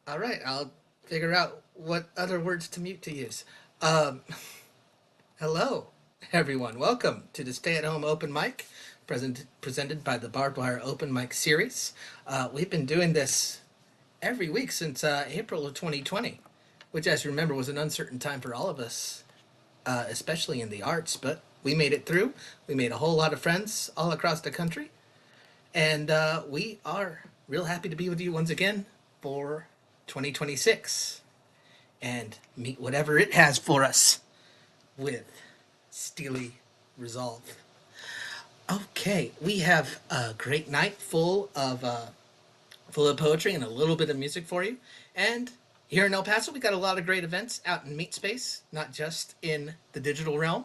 All right, I'll figure out what other words to mute to use. Um, Hello, everyone. Welcome to the Stay at Home Open Mic, presented by the Barbed Wire Open Mic series. We've been doing this every week since April of 2020, which, as you remember, was an uncertain time for all of us, especially in the arts, but we made it through. We made a whole lot of friends all across the country, and we are real happy to be with you once again for 2026 and meet whatever it has for us with steely resolve. Okay, we have a great night full of poetry and a little bit of music for you. And here in El Paso, we got a lot of great events out in Meat Space, not just in the digital realm.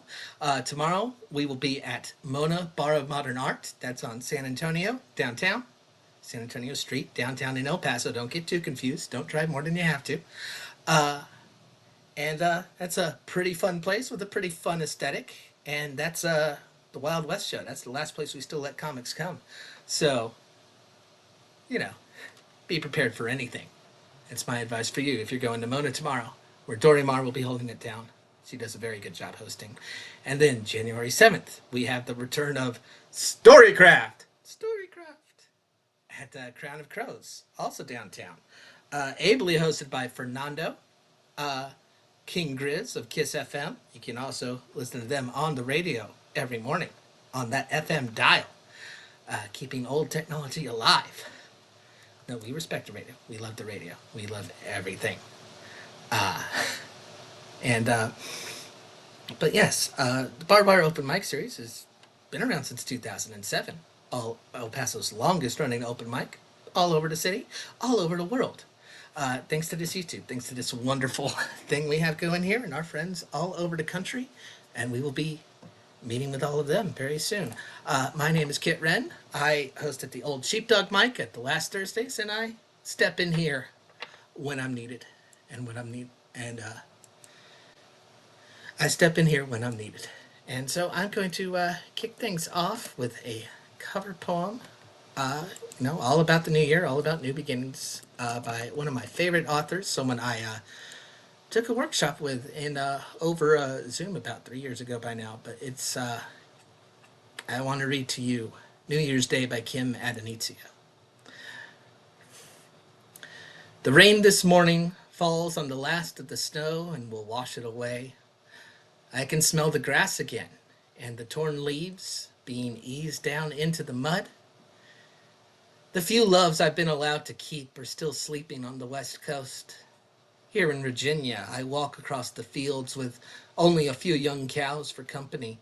Tomorrow, we will be at Mona Bar of Modern Art. That's on San Antonio, downtown. San Antonio Street, downtown in El Paso. Don't get too confused. Don't drive more than you have to. And that's a pretty fun place with a pretty fun aesthetic. And that's the Wild West show. That's the last place we still let comics come. So, you know, be prepared for anything. It's my advice for you if you're going to Mona tomorrow, where Dory Mar will be holding it down. She does a very good job hosting. And then January 7th, we have the return of Storycraft. Storycraft at Crown of Crows, also downtown. Ably hosted by Fernando, uh, King Grizz of Kiss FM. You can also listen to them on the radio every morning on that FM dial, keeping old technology alive. No, we respect the radio. We love the radio. We love everything. And but yes, the Barbed Wire Open Mic series has been around since 2007. All El Paso's longest running open mic, all over the city, all over the world. Thanks to this YouTube, thanks to this wonderful thing we have going here, and our friends all over the country, and we will be meeting with all of them very soon. My name is Kit Wren. I host at the Old Sheepdog Mic at the last Thursdays, and I step in here when I'm needed, and when I'm need, and I step in here when I'm needed. And so I'm going to kick things off with a cover poem. All about the new year, all about new beginnings, by one of my favorite authors, someone I took a workshop with in over Zoom about 3 years ago by now. But it's I want to read to you New Year's Day by Kim Adenizio. The rain this morning falls on the last of the snow and will wash it away. I can smell the grass again and the torn leaves being eased down into the mud. The few loves I've been allowed to keep are still sleeping on the West Coast. Here in Virginia, I walk across the fields with only a few young cows for company.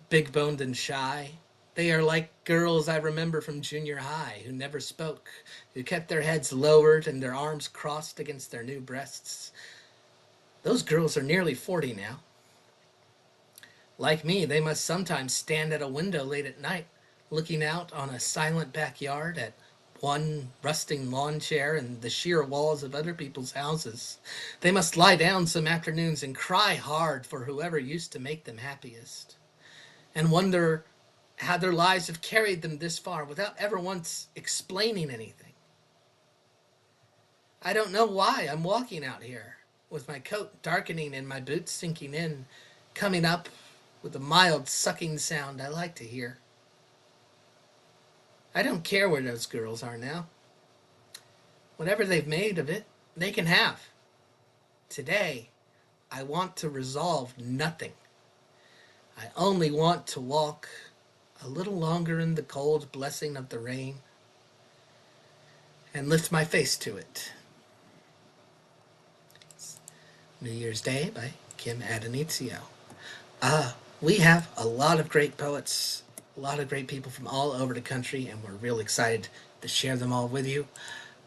Big boned and shy, they are like girls I remember from junior high who never spoke, who kept their heads lowered and their arms crossed against their new breasts. Those girls are nearly 40 now. Like me, they must sometimes stand at a window late at night, looking out on a silent backyard at one rusting lawn chair and the sheer walls of other people's houses. They must lie down some afternoons and cry hard for whoever used to make them happiest, and wonder how their lives have carried them this far without ever once explaining anything. I don't know why I'm walking out here, with my coat darkening and my boots sinking in, coming up with a mild sucking sound I like to hear. I don't care where those girls are now. Whatever they've made of it, they can have. Today, I want to resolve nothing. I only want to walk a little longer in the cold blessing of the rain and lift my face to it. New Year's Day by Kim Adenizio. We have a lot of great poets, a lot of great people from all over the country, and we're real excited to share them all with you.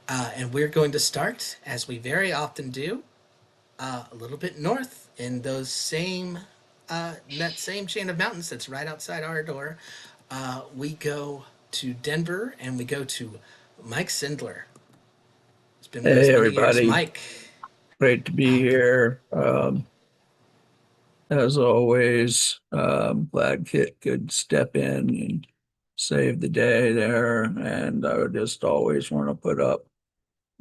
And we're going to start, as we very often do, a little bit north in that same chain of mountains that's right outside our door. We go to Denver, and we go to Mike Sindler. It's been with us Hey, many years. everybody. Mike, Great to be here. As always, glad Kit could step in and save the day there. And I would just always want to put up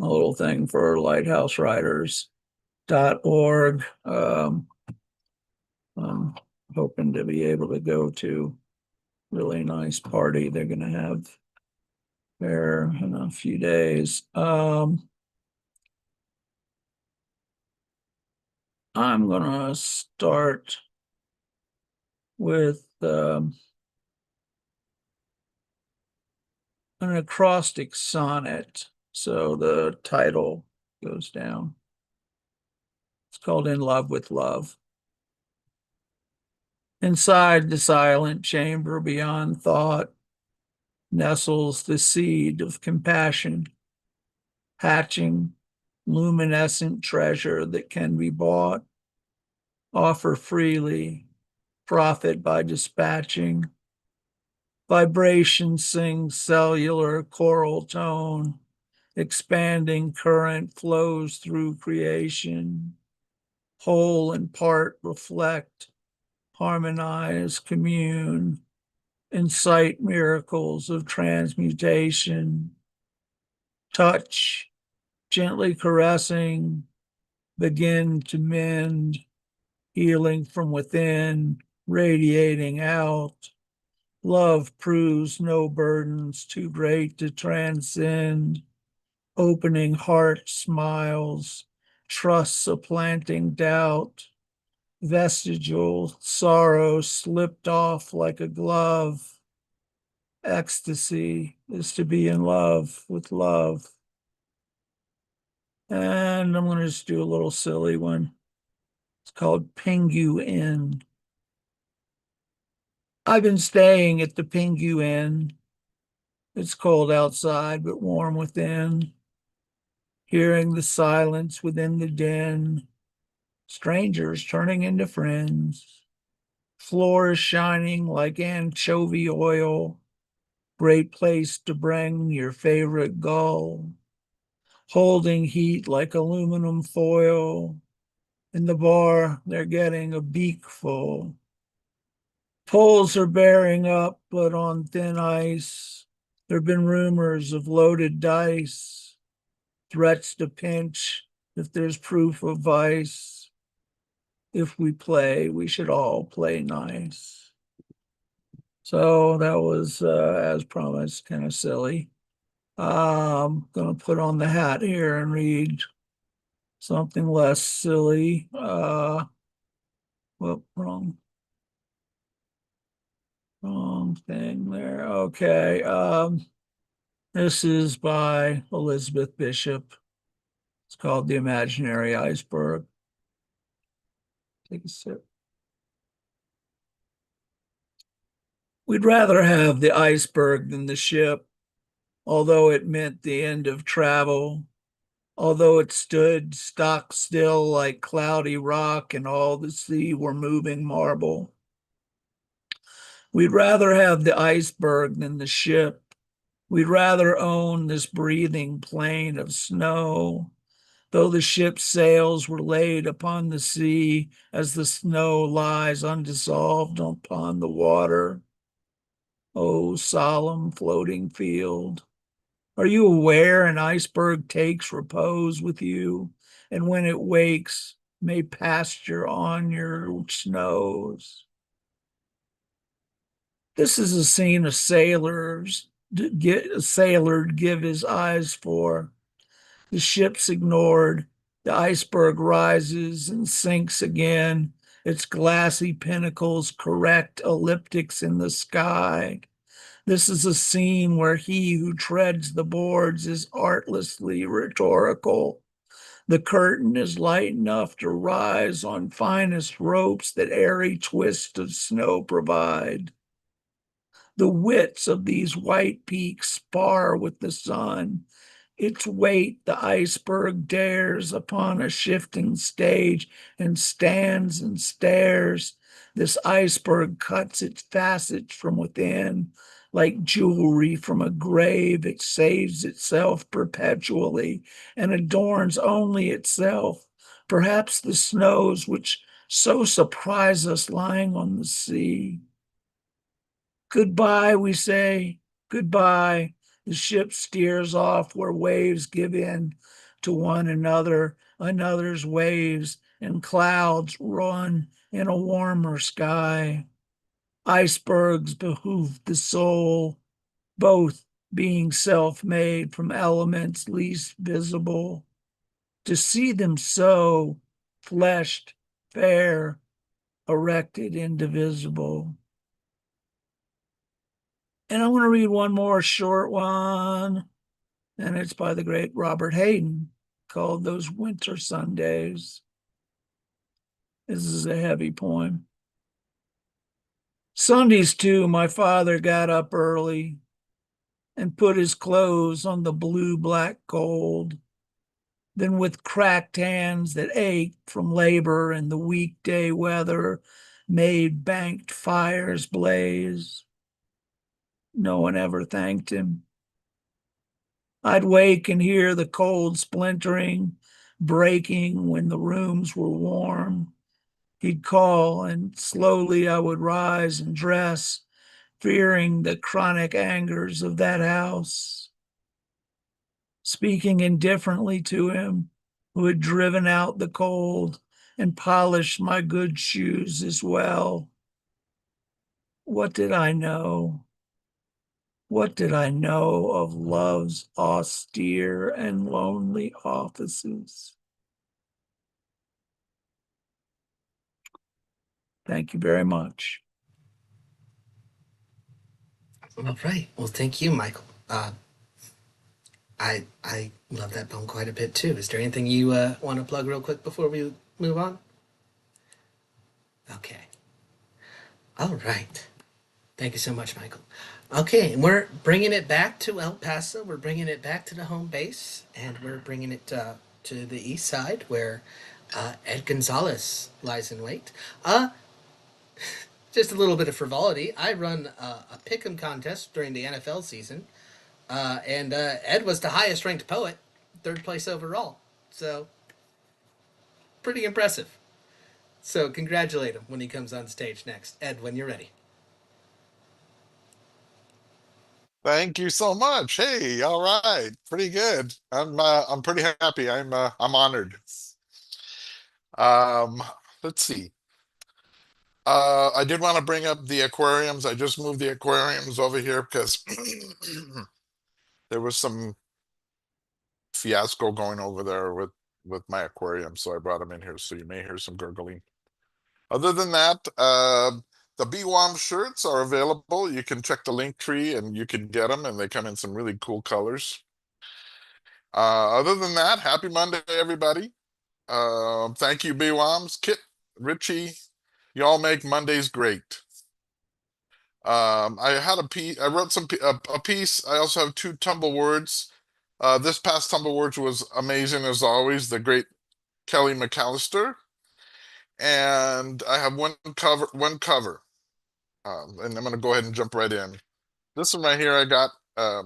a little thing for lighthouseriders.org. I'm hoping to be able to go to a really nice party they're going to have there in a few days. I'm going to start with an acrostic sonnet. So the title goes down. It's called In Love with Love. Inside the silent chamber beyond thought nestles the seed of compassion, hatching luminescent treasure that can be bought. Offer freely, profit by dispatching. Vibration sings cellular choral tone, expanding current flows through creation. Whole and part reflect, harmonize, commune, incite miracles of transmutation. Touch, gently caressing, begin to mend, healing from within, radiating out. Love proves no burdens too great to transcend. Opening heart smiles, trust supplanting doubt. Vestigial sorrow slipped off like a glove. Ecstasy is to be in love with love. And I'm going to just do a little silly one. It's called Pingu Inn. I've been staying at the Pingu Inn. It's cold outside, but warm within. Hearing the silence within the den. Strangers turning into friends. Floor is shining like anchovy oil. Great place to bring your favorite gull. Holding heat like aluminum foil. In the bar, they're getting a beak full. Poles are bearing up, but on thin ice. There have been rumors of loaded dice, threats to pinch if there's proof of vice. If we play, we should all play nice. So that was, as promised, kind of silly. I'm going to put on the hat here and read something less silly. Whoop, wrong thing there. Okay. This is by Elizabeth Bishop. It's called The Imaginary Iceberg. Take a sip. We'd rather have the iceberg than the ship, although it meant the end of travel, although it stood stock still like cloudy rock and all the sea were moving marble. We'd rather have the iceberg than the ship. We'd rather own this breathing plain of snow, though the ship's sails were laid upon the sea as the snow lies undissolved upon the water. Oh, solemn floating field, are you aware an iceberg takes repose with you, and when it wakes, may pasture on your snows? This is a scene a sailor give his eyes for. The ship's ignored. The iceberg rises and sinks again, its glassy pinnacles correct elliptics in the sky. This is a scene where he who treads the boards is artlessly rhetorical. The curtain is light enough to rise on finest ropes that airy twists of snow provide. The wits of these white peaks spar with the sun. Its weight the iceberg dares upon a shifting stage and stands and stares. This iceberg cuts its facets from within. Like jewelry from a grave, it saves itself perpetually and adorns only itself. Perhaps the snows which so surprise us lying on the sea. Goodbye, we say, goodbye. The ship steers off where waves give in to one another, another's waves, and clouds run in a warmer sky. Icebergs behoove the soul, both being self-made from elements least visible. To see them so, fleshed, fair, erected, indivisible. And I'm going to read one more short one, and it's by the great Robert Hayden, called Those Winter Sundays. This is a heavy poem. Sundays, too, my father got up early and put his clothes on the blue-black gold. Then with cracked hands that ached from labor and the weekday weather made banked fires blaze. No one ever thanked him. I'd wake and hear the cold splintering, breaking when the rooms were warm. He'd call, and slowly I would rise and dress, fearing the chronic angers of that house. Speaking indifferently to him, who had driven out the cold and polished my good shoes as well. What did I know? What did I know of love's austere and lonely offices? Thank you very much. All right. Well, thank you, Michael. I love that poem quite a bit too. Is there anything you want to plug real quick before we move on? Okay. All right. Thank you so much, Michael. Okay, and we're bringing it back to El Paso. We're bringing it back to the home base, and we're bringing it to the east side where Ed Gonzalez lies in wait. Just a little bit of frivolity. I run a pick'em contest during the NFL season, and Ed was the highest ranked poet, third place overall. So, pretty impressive. So, congratulate him when he comes on stage next. Ed, when you're ready. Thank you so much. Hey, all right, pretty good. I'm pretty happy. I'm honored. Um, let's see. I did want to bring up the aquariums. I just moved the aquariums over here because there was some fiasco going over there with my aquarium, so I brought them in here. So you may hear some gurgling. Other than that, the BWOMS shirts are available. You can check the link tree and you can get them, and they come in some really cool colors. Other than that, happy Monday, everybody. Thank you, BWOMS, Kit, Richie. Y'all make Mondays great. I had a piece. I wrote a piece. I also have 2 tumble words. This past tumble words was amazing as always. The great Kelly McAllister, and I have one cover. And I'm gonna go ahead and jump right in. This one right here, I got. Uh,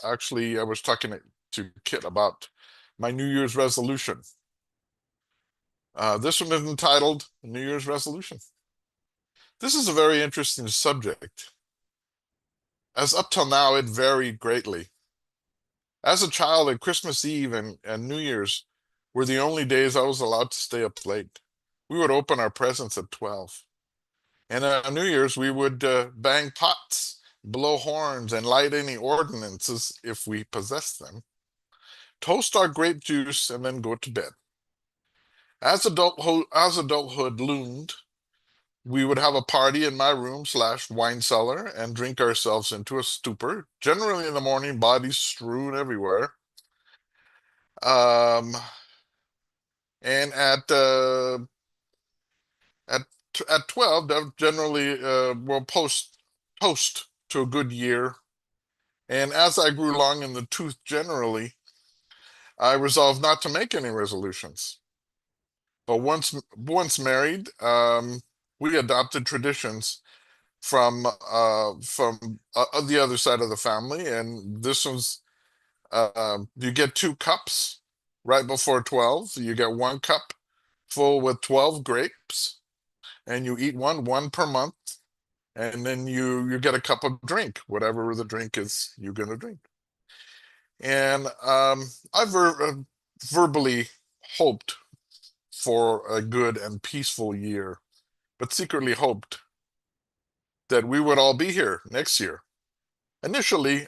Actually, I was talking to Kit about my New Year's resolution. This one is entitled New Year's Resolution. This is a very interesting subject, as up till now it varied greatly. As a child, at Christmas Eve and New Year's were the only days I was allowed to stay up late. We would open our presents at 12. And on New Year's, we would bang pots, blow horns, and light any ordinances if we possessed them, toast our grape juice, and then go to bed. As adulthood loomed, we would have a party in my room / wine cellar and drink ourselves into a stupor, generally in the morning, bodies strewn everywhere. Um, and at 12, that generally will toast to a good year. And as I grew long in the tooth generally, I resolved not to make any resolutions. But once married, we adopted traditions from the other side of the family, and this one's you get 2 cups right before 12. You get 1 cup full with 12 grapes, and you eat one per month, And then you get a cup of drink, whatever the drink is you're going to drink. And I verbally hoped for a good and peaceful year, but secretly hoped that we would all be here next year. Initially,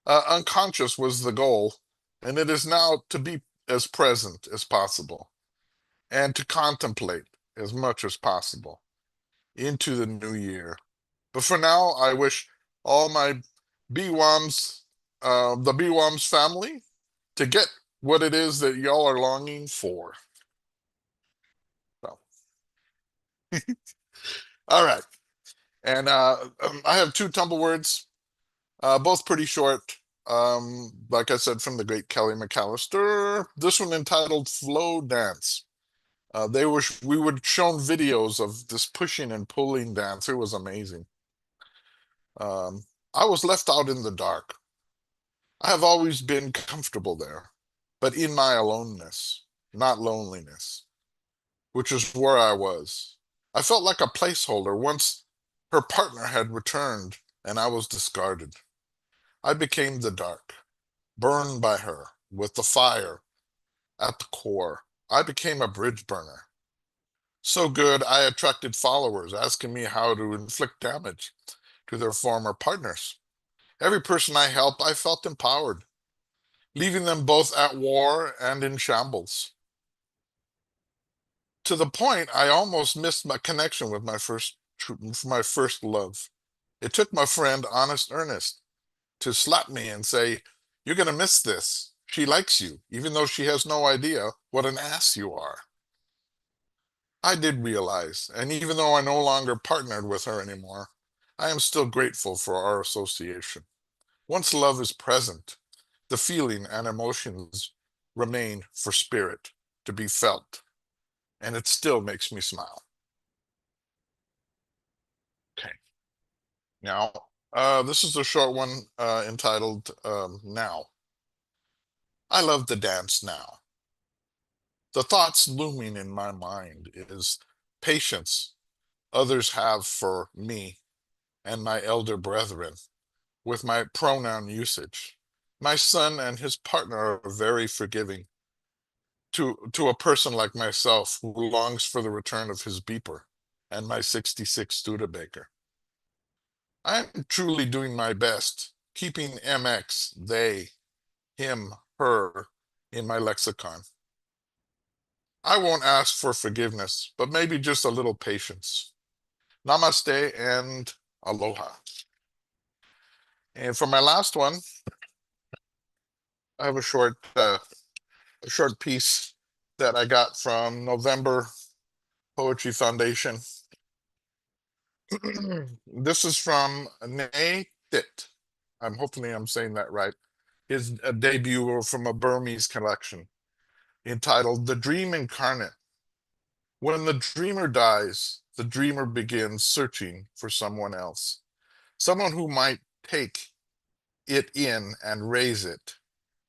unconscious was the goal, and it is now to be as present as possible and to contemplate as much as possible into the new year. But for now, I wish all my BWOMS, the BWOMS family, to get what it is that y'all are longing for. So, all right. And I have two tumble words, both pretty short. Like I said, from the great Kelly McAllister. This one entitled Flow Dance. We were shown videos of this pushing and pulling dance. It was amazing. I was left out in the dark. I have always been comfortable there, but in my aloneness, not loneliness, which is where I was. I felt like a placeholder once her partner had returned and I was discarded. I became the dark, burned by her with the fire at the core. I became a bridge burner. So good, I attracted followers asking me how to inflict damage to their former partners. Every person I helped, I felt empowered, leaving them both at war and in shambles. To the point I almost missed my connection with my first love. It took my friend Honest Ernest to slap me and say, "You're going to miss this. She likes you, even though she has no idea what an ass you are." I did realize, and even though I no longer partnered with her anymore, I am still grateful for our association. Once love is present, the feeling and emotions remain for spirit to be felt, and it still makes me smile. Okay. Now, this is a short one entitled Now. I love to dance now. The thoughts looming in my mind is patience others have for me and my elder brethren with my pronoun usage. My son and his partner are very forgiving to a person like myself who longs for the return of his beeper and my 66 Studebaker. I am truly doing my best, keeping MX, they, him, her in my lexicon. I won't ask for forgiveness, but maybe just a little patience. Namaste and aloha. And for my last one, I have a short piece that I got from November Poetry Foundation. This is from Nay Tit. Hopefully I'm saying that right. His debut from a Burmese collection entitled The Dream Incarnate. When the dreamer dies, the dreamer begins searching for someone else, someone who might take it in and raise it.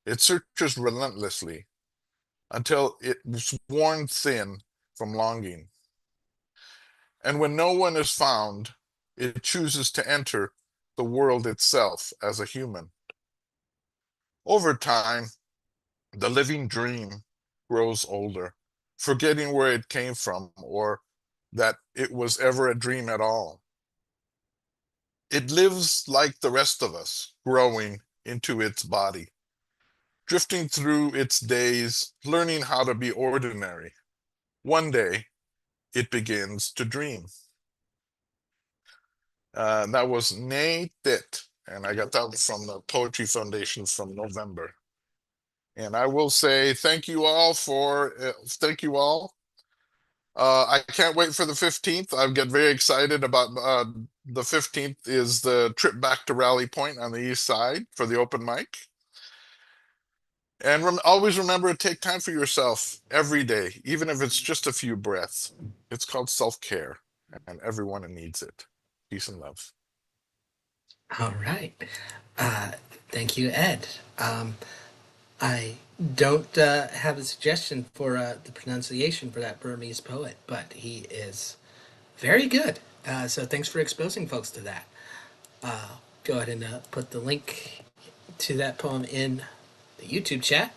It searches relentlessly until it is worn thin from longing. And when no one is found, it chooses to enter the world itself as a human. Over time, the living dream grows older, forgetting where it came from or that it was ever a dream at all. It lives like the rest of us, growing into its body, drifting through its days, learning how to be ordinary. One day, it begins to dream. That was Nay Tit, and I got that from the Poetry Foundation from November. And I will say thank you all. I can't wait for the 15th. I get very excited about the 15th is the trip back to Rally Point on the east side for the open mic. And always remember to take time for yourself every day, even if it's just a few breaths. It's called self-care, and everyone needs it. Peace and love. All right. Uh, Thank you, Ed. I don't have a suggestion for the pronunciation for that Burmese poet, but he is very good. So thanks for exposing folks to that. Go ahead and put the link to that poem in the YouTube chat,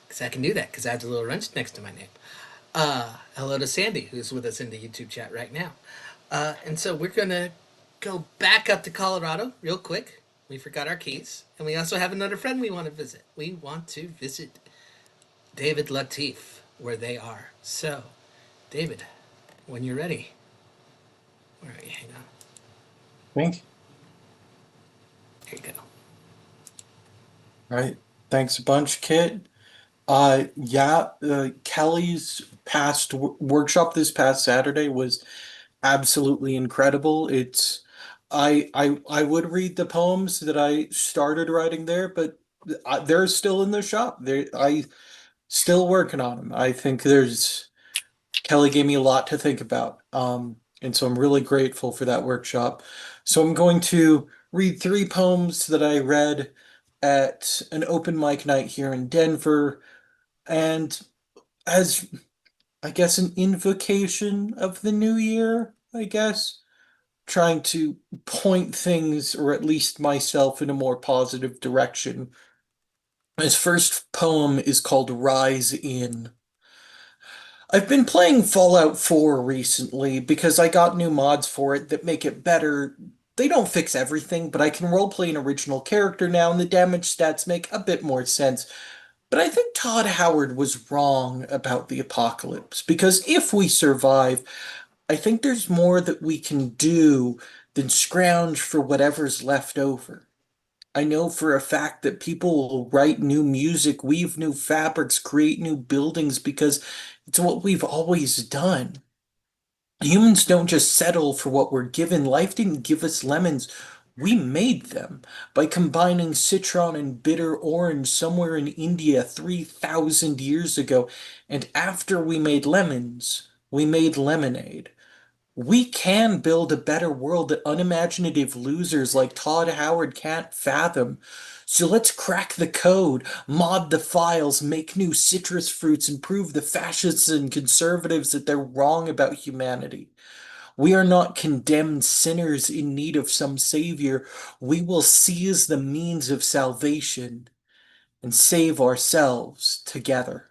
because I can do that because I have the little wrench next to my name. Hello to Sandy, who's with us in the YouTube chat right now. And so we're going to go back up to Colorado real quick. We forgot our keys. And we also have another friend we want to visit. We want to visit David Latif, where they are. So, David, when you're ready. Where are you? Hang on. Thank Here you go. Right. Thanks a bunch, Kit. Yeah, Kelly's past workshop this past Saturday was absolutely incredible. I would read the poems that I started writing there, but they're still in the shop. I still working on them. I think Kelly gave me a lot to think about. And so I'm really grateful for that workshop. So I'm going to read three poems that I read at an open mic night here in Denver. And as I guess an invocation of the new year, I guess, trying to point things, or at least myself, in a more positive direction. His first poem is called Rise In. I've been playing Fallout 4 recently because I got new mods for it that make it better. They don't fix everything, but I can roleplay an original character now, and the damage stats make a bit more sense. But I think Todd Howard was wrong about the apocalypse, because if we survive, I think there's more that we can do than scrounge for whatever's left over. I know for a fact that people will write new music, weave new fabrics, create new buildings because it's what we've always done. Humans don't just settle for what we're given. Life didn't give us lemons. We made them by combining citron and bitter orange somewhere in India 3,000 years ago. And after we made lemons, we made lemonade. We can build a better world that unimaginative losers like Todd Howard can't fathom. So let's crack the code, mod the files, make new citrus fruits, and prove the fascists and conservatives that they're wrong about humanity. We are not condemned sinners in need of some savior. We will seize the means of salvation and save ourselves together.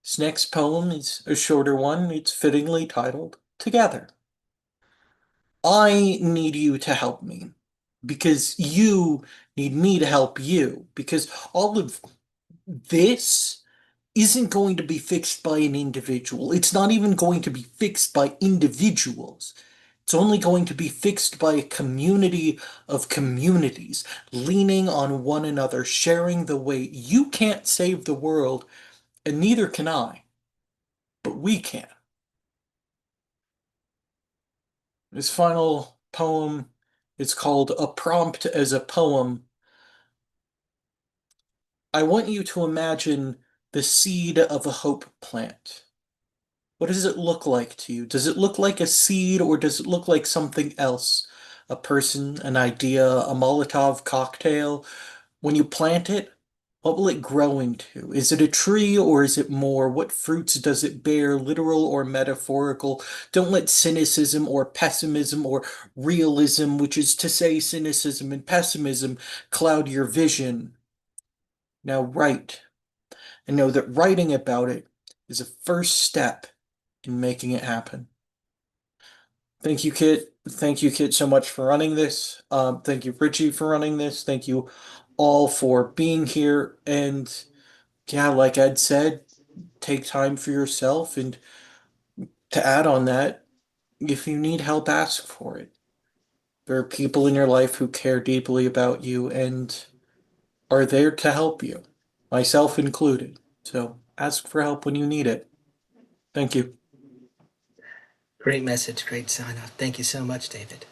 This next poem is a shorter one. It's fittingly titled Together. I need you to help me because you need me to help you, because all of this isn't going to be fixed by an individual. It's not even going to be fixed by individuals. It's only going to be fixed by a community of communities, leaning on one another, sharing the weight. You can't save the world, and neither can I, but we can. This final poem is called A Prompt as a Poem. I want you to imagine the seed of a hope plant. What does it look like to you? Does it look like a seed, or does it look like something else? A person, an idea, a Molotov cocktail? When you plant it, what will it grow into? Is it a tree, or is it more? What fruits does it bear, literal or metaphorical? Don't let cynicism or pessimism or realism, which is to say cynicism and pessimism, cloud your vision. Now write, and know that writing about it is a first step in making it happen. Thank you, Kit. Thank you, Kit, so much for running this. Thank you, Richie, for running this. Thank you all for being here. And yeah, like Ed said, take time for yourself. And to add on that, if you need help, ask for it. There are people in your life who care deeply about you and are there to help you, myself included. So ask for help when you need it. Thank you. Great message, great sign off. Thank you so much, David.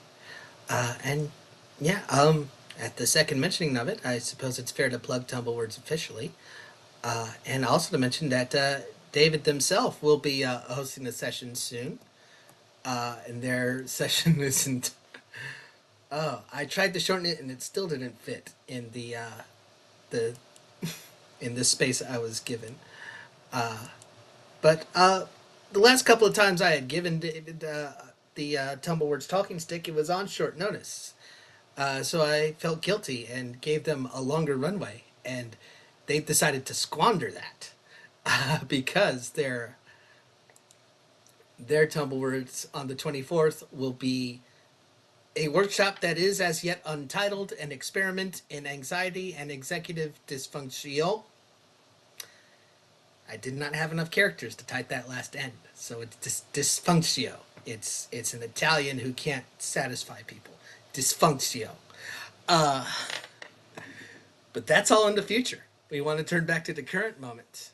And yeah, at the second mentioning of it, I suppose it's fair to plug Tumblewords officially. And also to mention that David themselves will be hosting a session soon. And their session isn't. Oh, I tried to shorten it and it still didn't fit in the in the space I was given. But the last couple of times I had given David the Tumblewords talking stick, it was on short notice. So I felt guilty and gave them a longer runway, and they decided to squander that because their Tumblewords on the 24th will be a workshop that is as yet untitled, an experiment in anxiety and executive dysfunction. I did not have enough characters to type that last N, so it's dysfunction. It's an Italian who can't satisfy people. Dysfunction. But that's all in the future. We want to turn back to the current moment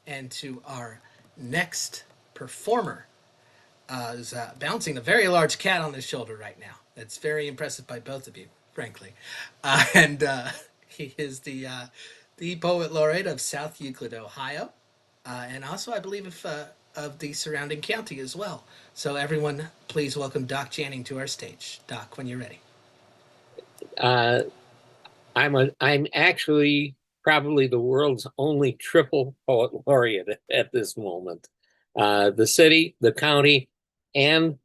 and to our next performer. Who's bouncing a very large cat on his shoulder right now. That's very impressive by both of you, frankly. And he is the poet laureate of South Euclid, Ohio, and also, I believe, of the surrounding county as well. So, everyone, please welcome Doc Channing to our stage. Doc, when you're ready. I'm actually probably the world's only triple poet laureate at this moment. The city, the county, and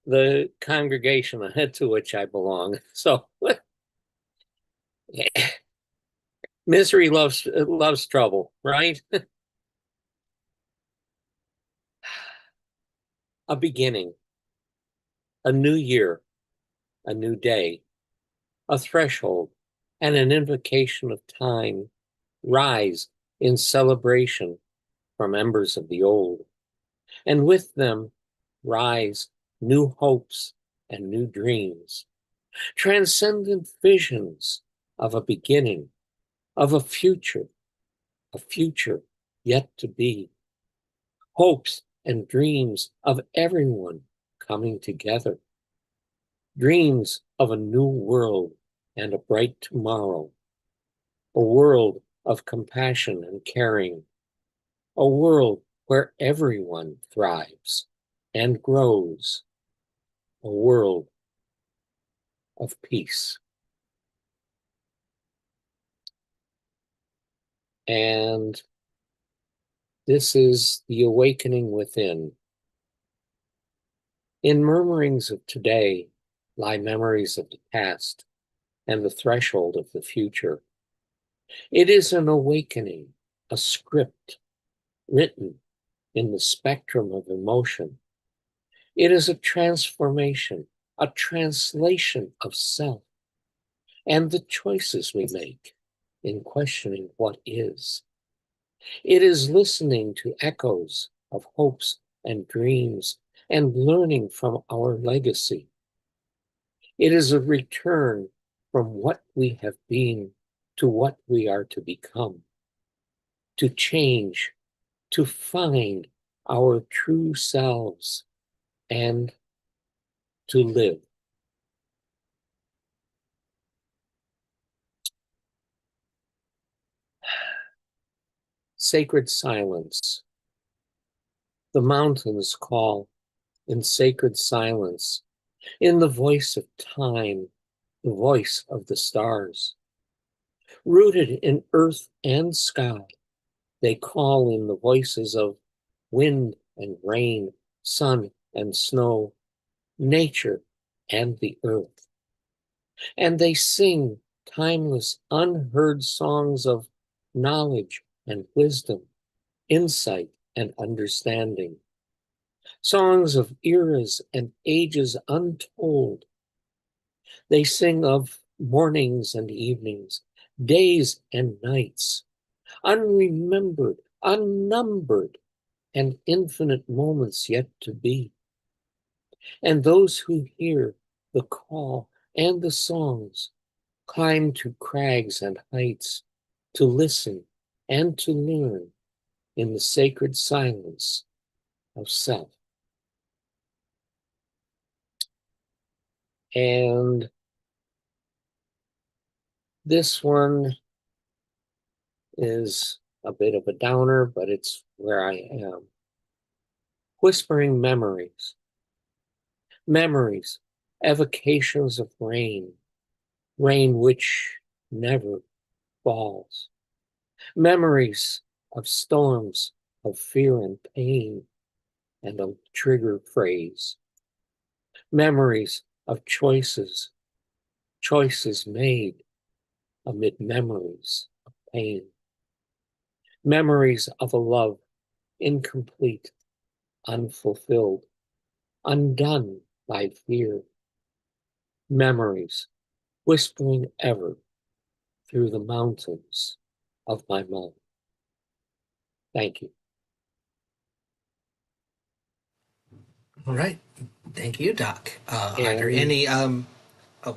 the congregation to which I belong. So misery loves trouble, right? A beginning, a new year, a new day, a threshold, and an invocation of time rise in celebration from embers of the old, and with them rise new hopes and new dreams, transcendent visions of a beginning, of a future yet to be, hopes and dreams of everyone coming together, dreams of a new world and a bright tomorrow, a world of compassion and caring, a world where everyone thrives and grows, a world of peace. And this is the awakening within. In murmurings of today lie memories of the past and the threshold of the future. It is an awakening, a script written in the spectrum of emotion. It is a transformation, a translation of self, and the choices we make in questioning what is. It is listening to echoes of hopes and dreams and learning from our legacy. It is a return from what we have been to what we are to become, to change, to find our true selves, and to live. Sacred silence. The mountains call in sacred silence, in the voice of time, the voice of the stars. Rooted in earth and sky, they call in the voices of wind and rain, sun and snow, nature and the earth. And they sing timeless, unheard songs of knowledge and wisdom, insight and understanding. Songs of eras and ages untold. They sing of mornings and evenings, days and nights, unremembered, unnumbered, and infinite moments yet to be. And those who hear the call and the songs climb to crags and heights to listen and to learn in the sacred silence of self. And this one is a bit of a downer, but it's where I am. Whispering memories. Memories, evocations of rain, rain which never falls. Memories of storms, of fear and pain. and a trigger phrase. Memories of choices made amid memories of pain. Memories of a love incomplete, unfulfilled, undone by fear. Memories whispering ever through the mountains of my mind. Thank you. All right. Thank you, Doc. Are there any oh,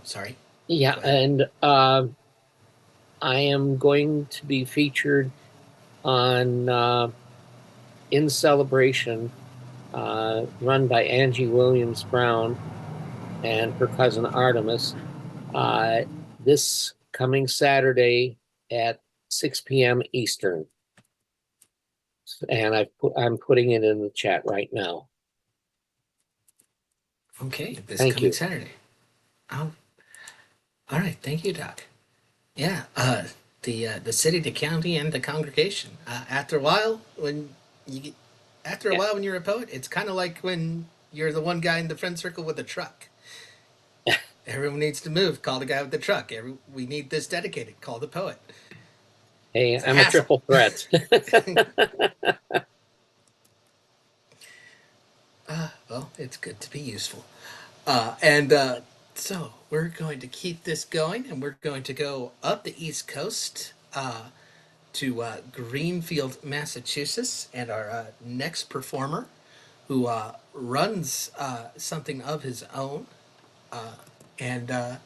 sorry. Yeah, and I am going to be featured on In Celebration, run by Angie Williams Brown and her cousin Artemis, this coming Saturday at 6 p.m. Eastern. And I'm putting it in the chat right now. Okay, this Thank coming you. Saturday. Oh, all right. Thank you, Doc. Yeah, the city, the county, and the congregation. After a while, when you're a poet, it's kind of like when you're the one guy in the friend circle with a truck. Everyone needs to move. Call the guy with the truck. We need this dedicated. Call the poet. Hey, It's I'm a triple threat. Well, it's good to be useful. So we're going to keep this going, and we're going to go up the East Coast to Greenfield, Massachusetts, and our next performer, who runs something of his own and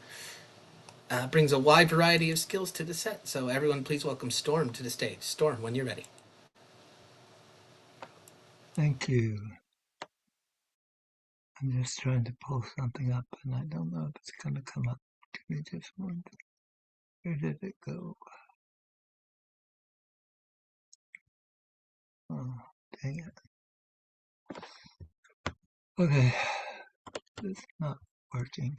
brings a wide variety of skills to the set. So everyone, please welcome Storm to the stage. Storm, when you're ready. Thank you. I'm just trying to pull something up, and I don't know if it's going to come up. Give me just one. Where did it go? Oh, dang it. Okay, it's not working.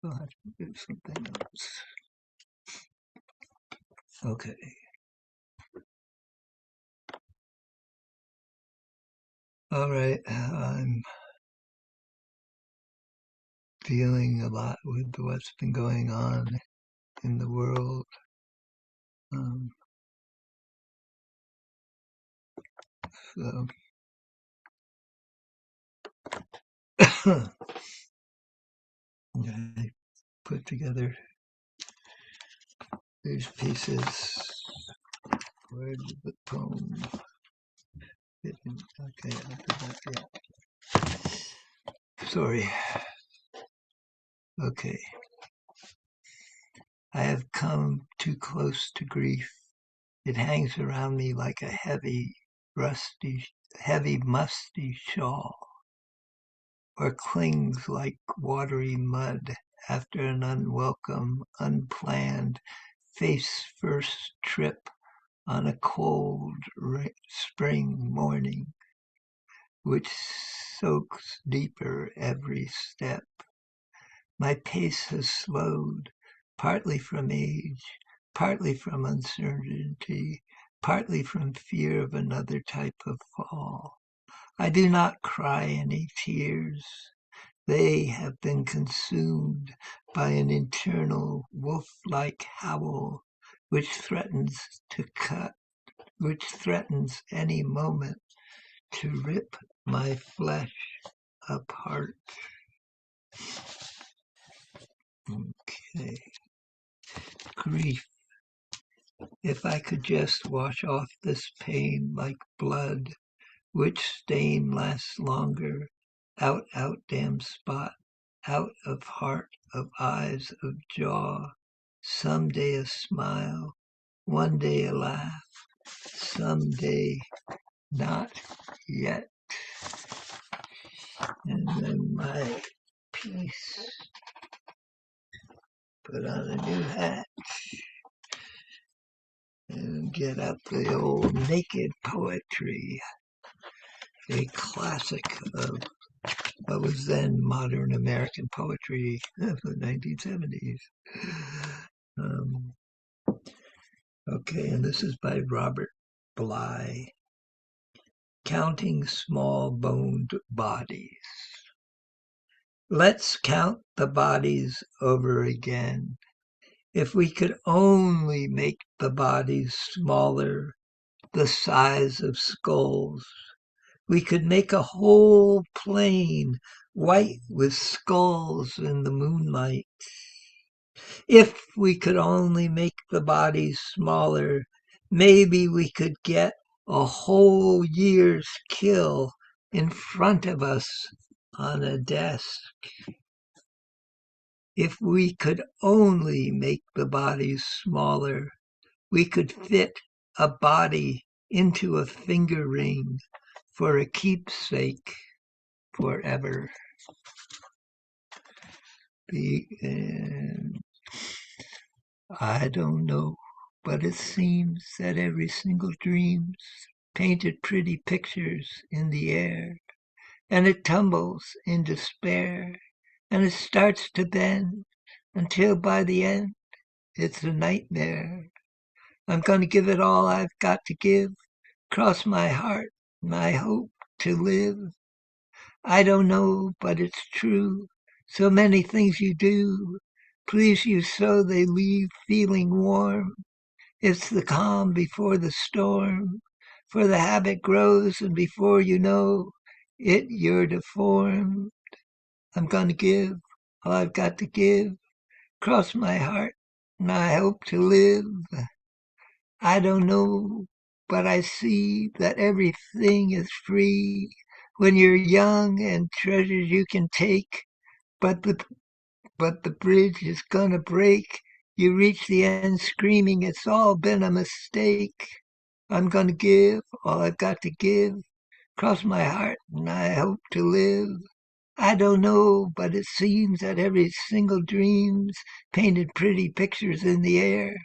We'll have to do something else. Okay. All right, I'm dealing a lot with what's been going on in the world. So I put together these pieces. Where did the poem fit in? Okay, I forgot that. Sorry. Okay. I have come too close to grief. It hangs around me like a heavy, musty shawl, or clings like watery mud after an unwelcome, unplanned, face-first trip on a cold spring morning, which soaks deeper every step. My pace has slowed, partly from age, partly from uncertainty, partly from fear of another type of fall. I do not cry any tears. They have been consumed by an internal wolf-like howl which threatens any moment to rip my flesh apart. Okay. Grief. If I could just wash off this pain like blood, which stain lasts longer, out, damn spot, out of heart, of eyes, of jaw, someday a smile, one day a laugh, someday not yet. And then my piece, put on a new hat, and get out the old naked poetry, a classic of what was then modern American poetry of the 1970s. Okay, and this is by Robert Bly. counting small boned bodies. Let's count the bodies over again. If we could only make the bodies smaller, the size of skulls, we could make a whole plain white with skulls in the moonlight. If we could only make the bodies smaller, maybe we could get a whole year's kill in front of us on a desk. If we could only make the bodies smaller, we could fit a body into a finger ring for a keepsake forever. I don't know, but it seems that every single dream's painted pretty pictures in the air, and it tumbles in despair, and it starts to bend until by the end it's a nightmare. I'm going to give it all I've got to give, cross my heart, my hope to live. I don't know, but it's true. So many things you do please you so they leave feeling warm. It's the calm before the storm, for the habit grows, and before you know it, you're deformed. I'm going to give all I've got to give, cross my heart, and I hope to live. I don't know, but I see that everything is free when you're young and treasures you can take, but the bridge is gonna break. You reach the end screaming, it's all been a mistake. I'm gonna give all I've got to give, cross my heart, and I hope to live. I don't know, but it seems that every single dream's painted pretty pictures in the air.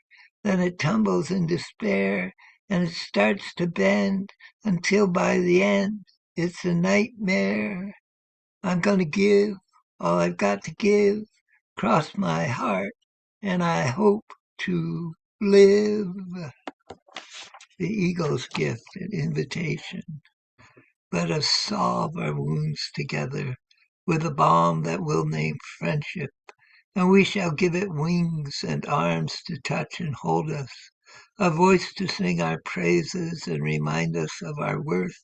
Then it tumbles in despair, and it starts to bend until by the end it's a nightmare. I'm gonna give all I've got to give, cross my heart, and I hope to live. The eagle's gift and invitation. Let us solve our wounds together with a balm that we'll name friendship, and we shall give it wings and arms to touch and hold us, a voice to sing our praises and remind us of our worth.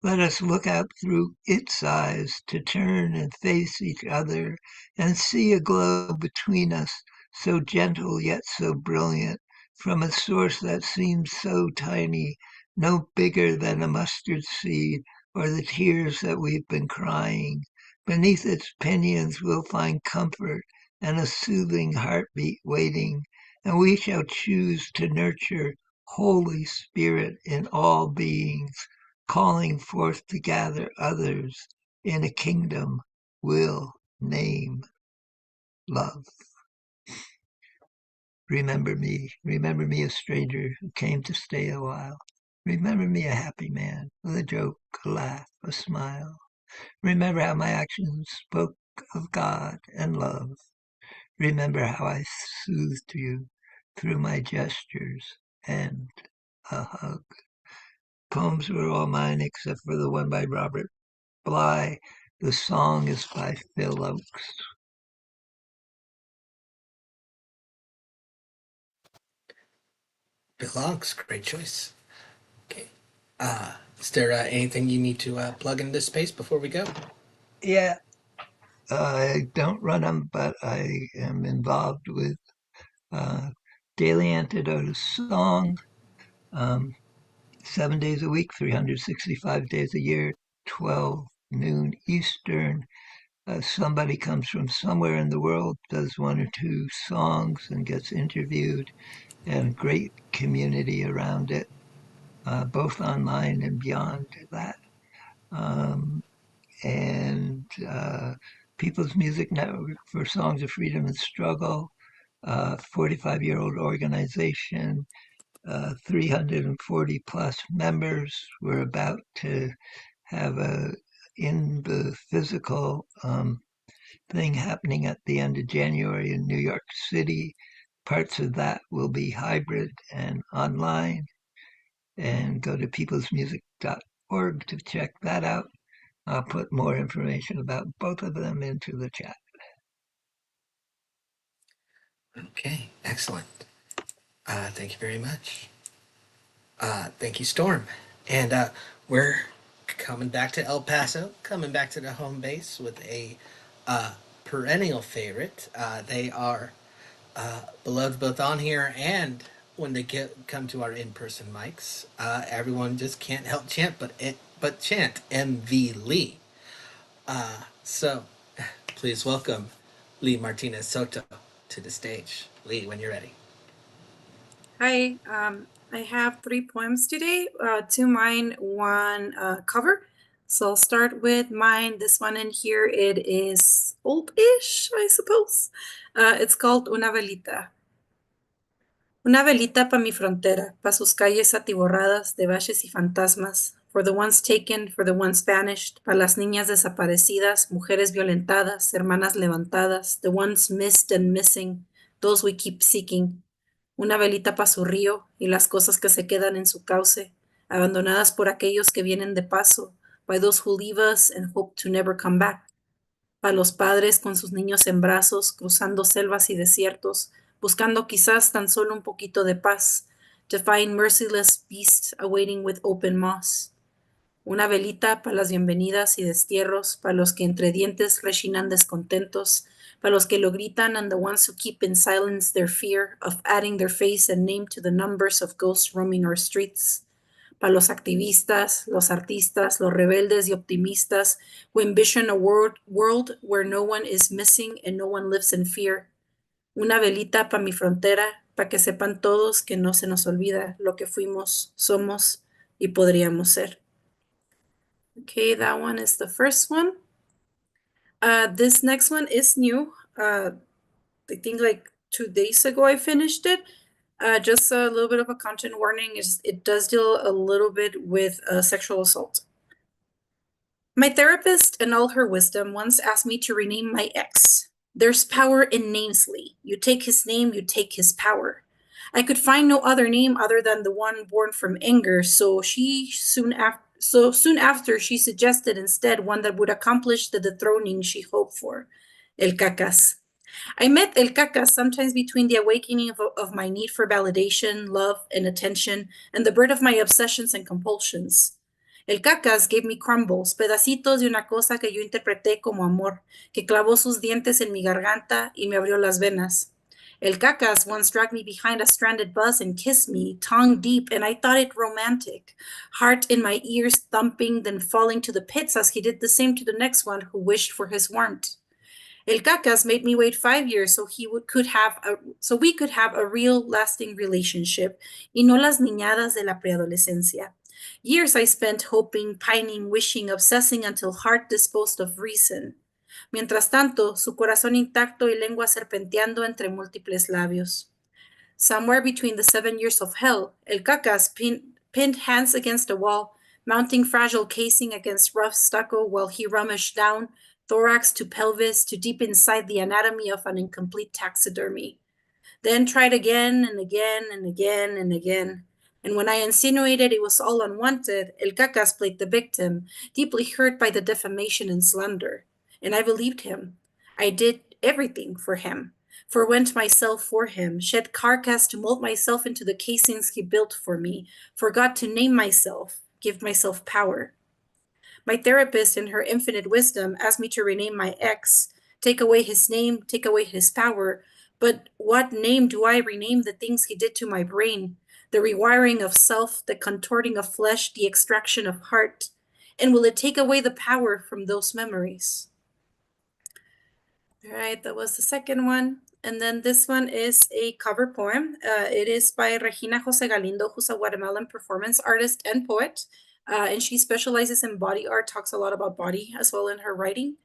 Let us look out through its eyes to turn and face each other and see a glow between us, so gentle yet so brilliant, from a source that seems so tiny, no bigger than a mustard seed or the tears that we've been crying. Beneath its pinions we'll find comfort and a soothing heartbeat waiting, and we shall choose to nurture Holy Spirit in all beings, calling forth to gather others in a kingdom we'll name love. Remember me a stranger who came to stay a while. Remember me a happy man with a joke, a laugh, a smile. Remember how my actions spoke of God and love. Remember how I soothed you through my gestures and a hug. Poems were all mine except for the one by Robert Bly. The song is by Phil Oakes. Bill Oaks, great choice. Okay. Is there anything you need to plug in this space before we go? Yeah, I don't run them, but I am involved with Daily Antidote, a song, 7 days a week, 365 days a year, 12 noon Eastern. Somebody comes from somewhere in the world, does one or two songs and gets interviewed, and great community around it, both online and beyond that. And People's Music Network for Songs of Freedom and Struggle, 45-year-old organization, 340 plus members. We're about to have in the physical thing happening at the end of January in New York City. Parts of that will be hybrid and online. And go to peoplesmusic.org BWOMS.org to check that out. I'll put more information about both of them into the chat. Okay, excellent. Thank you very much. Thank you, Storm. And we're coming back to El Paso, coming back to the home base with a perennial favorite. They are beloved both on here and when they come to our in-person mics. Everyone just can't help but chant MV Lee. So please welcome Lee Martinez Soto to the stage. Lee, when you're ready. Hi, I have 3 poems today, 2 mine, 1 cover. So I'll start with mine. This one in here, it is old-ish, I suppose. It's called Una Velita. Una velita pa mi frontera, pa sus calles atiborradas de valles y fantasmas, for the ones taken, for the ones vanished, pa las niñas desaparecidas, mujeres violentadas, hermanas levantadas, the ones missed and missing, those we keep seeking. Una velita pa su río y las cosas que se quedan en su cauce, abandonadas por aquellos que vienen de paso, by those who leave us and hope to never come back. Pa los padres con sus niños en brazos, cruzando selvas y desiertos, buscando quizás tan solo un poquito de paz, to find merciless beasts awaiting with open maws. Una velita para las bienvenidas y destierros, para los que entre dientes rechinan descontentos, para los que lo gritan and the ones who keep in silence their fear of adding their face and name to the numbers of ghosts roaming our streets. Para los activistas, los artistas, los rebeldes y optimistas who envision a world where no one is missing and no one lives in fear. Una velita para mi frontera, para que sepan todos que no se nos olvida lo que fuimos, somos y podríamos ser. Okay, that one is the first one. This next one is new. I think like 2 days ago I finished it. Just a little bit of a content warning. It does deal a little bit with sexual assault. My therapist, in all her wisdom, once asked me to rename my ex. There's power in names, Lee. You take his name, you take his power. I could find no other name other than the one born from anger, so soon after she suggested instead one that would accomplish the dethroning she hoped for, El Cacas. I met El Cacas sometimes between the awakening of my need for validation, love, and attention, and the birth of my obsessions and compulsions. El Cacas gave me crumbles, pedacitos de una cosa que yo interpreté como amor, que clavó sus dientes en mi garganta y me abrió las venas. El Cacas once dragged me behind a stranded bus and kissed me, tongue deep, and I thought it romantic. Heart in my ears thumping, then falling to the pits as he did the same to the next one who wished for his warmth. El Cacas made me wait 5 years so we could have a real lasting relationship, y no las niñadas de la preadolescencia. Years I spent hoping, pining, wishing, obsessing until heart disposed of reason. Mientras tanto, su corazón intacto y lengua serpenteando entre múltiples labios. Somewhere between the 7 years of hell, El Cacas pinned hands against a wall, mounting fragile casing against rough stucco while he rummaged down, thorax to pelvis, to deep inside the anatomy of an incomplete taxidermy. Then tried again and again and again and again. And when I insinuated it was all unwanted, El Cacas played the victim, deeply hurt by the defamation and slander. And I believed him. I did everything for him, forwent myself for him, shed carcass to mold myself into the casings he built for me, forgot to name myself, give myself power. My therapist, in her infinite wisdom, asked me to rename my ex, take away his name, take away his power. But what name do I rename the things he did to my brain? The rewiring of self, the contorting of flesh, the extraction of heart. And will it take away the power from those memories? All right, that was the second one. And then this one is a cover poem. It is by Regina Jose Galindo, who's a Guatemalan performance artist and poet. And she specializes in body art, talks a lot about body as well in her writing.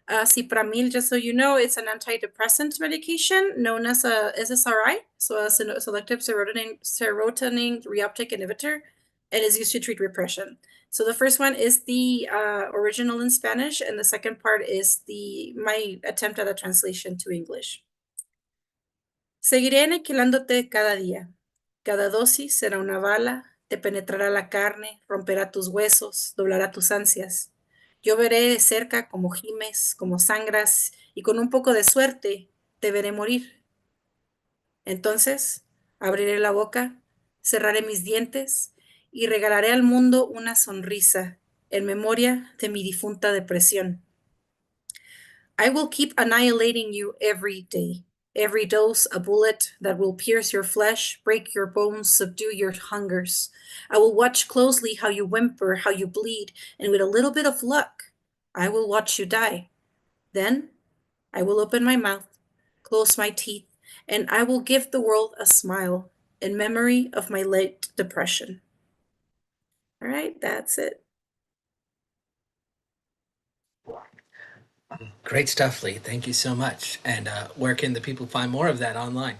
Cipramil, just so you know, it's an antidepressant medication known as a SSRI, so a selective serotonin reuptake inhibitor, and is used to treat repression. So the first one is the original in Spanish, and the second part is my attempt at a translation to English. Seguiré aniquilándote cada día. Cada dosis será una bala, Te penetrará la carne, romperá tus huesos, doblará tus ansias. Yo veré de cerca cómo gimes, cómo sangras, y con un poco de suerte te veré morir. Entonces, abriré la boca, cerraré mis dientes y regalaré al mundo una sonrisa en memoria de mi difunta depresión. I will keep annihilating you every day. Every dose a bullet that will pierce your flesh, break your bones, subdue your hungers. I will watch closely how you whimper, how you bleed, and with a little bit of luck, I will watch you die. Then I will open my mouth, close my teeth, and I will give the world a smile in memory of my late depression. All right, that's it. Great stuff, Lee. Thank you so much. And where can the people find more of that online?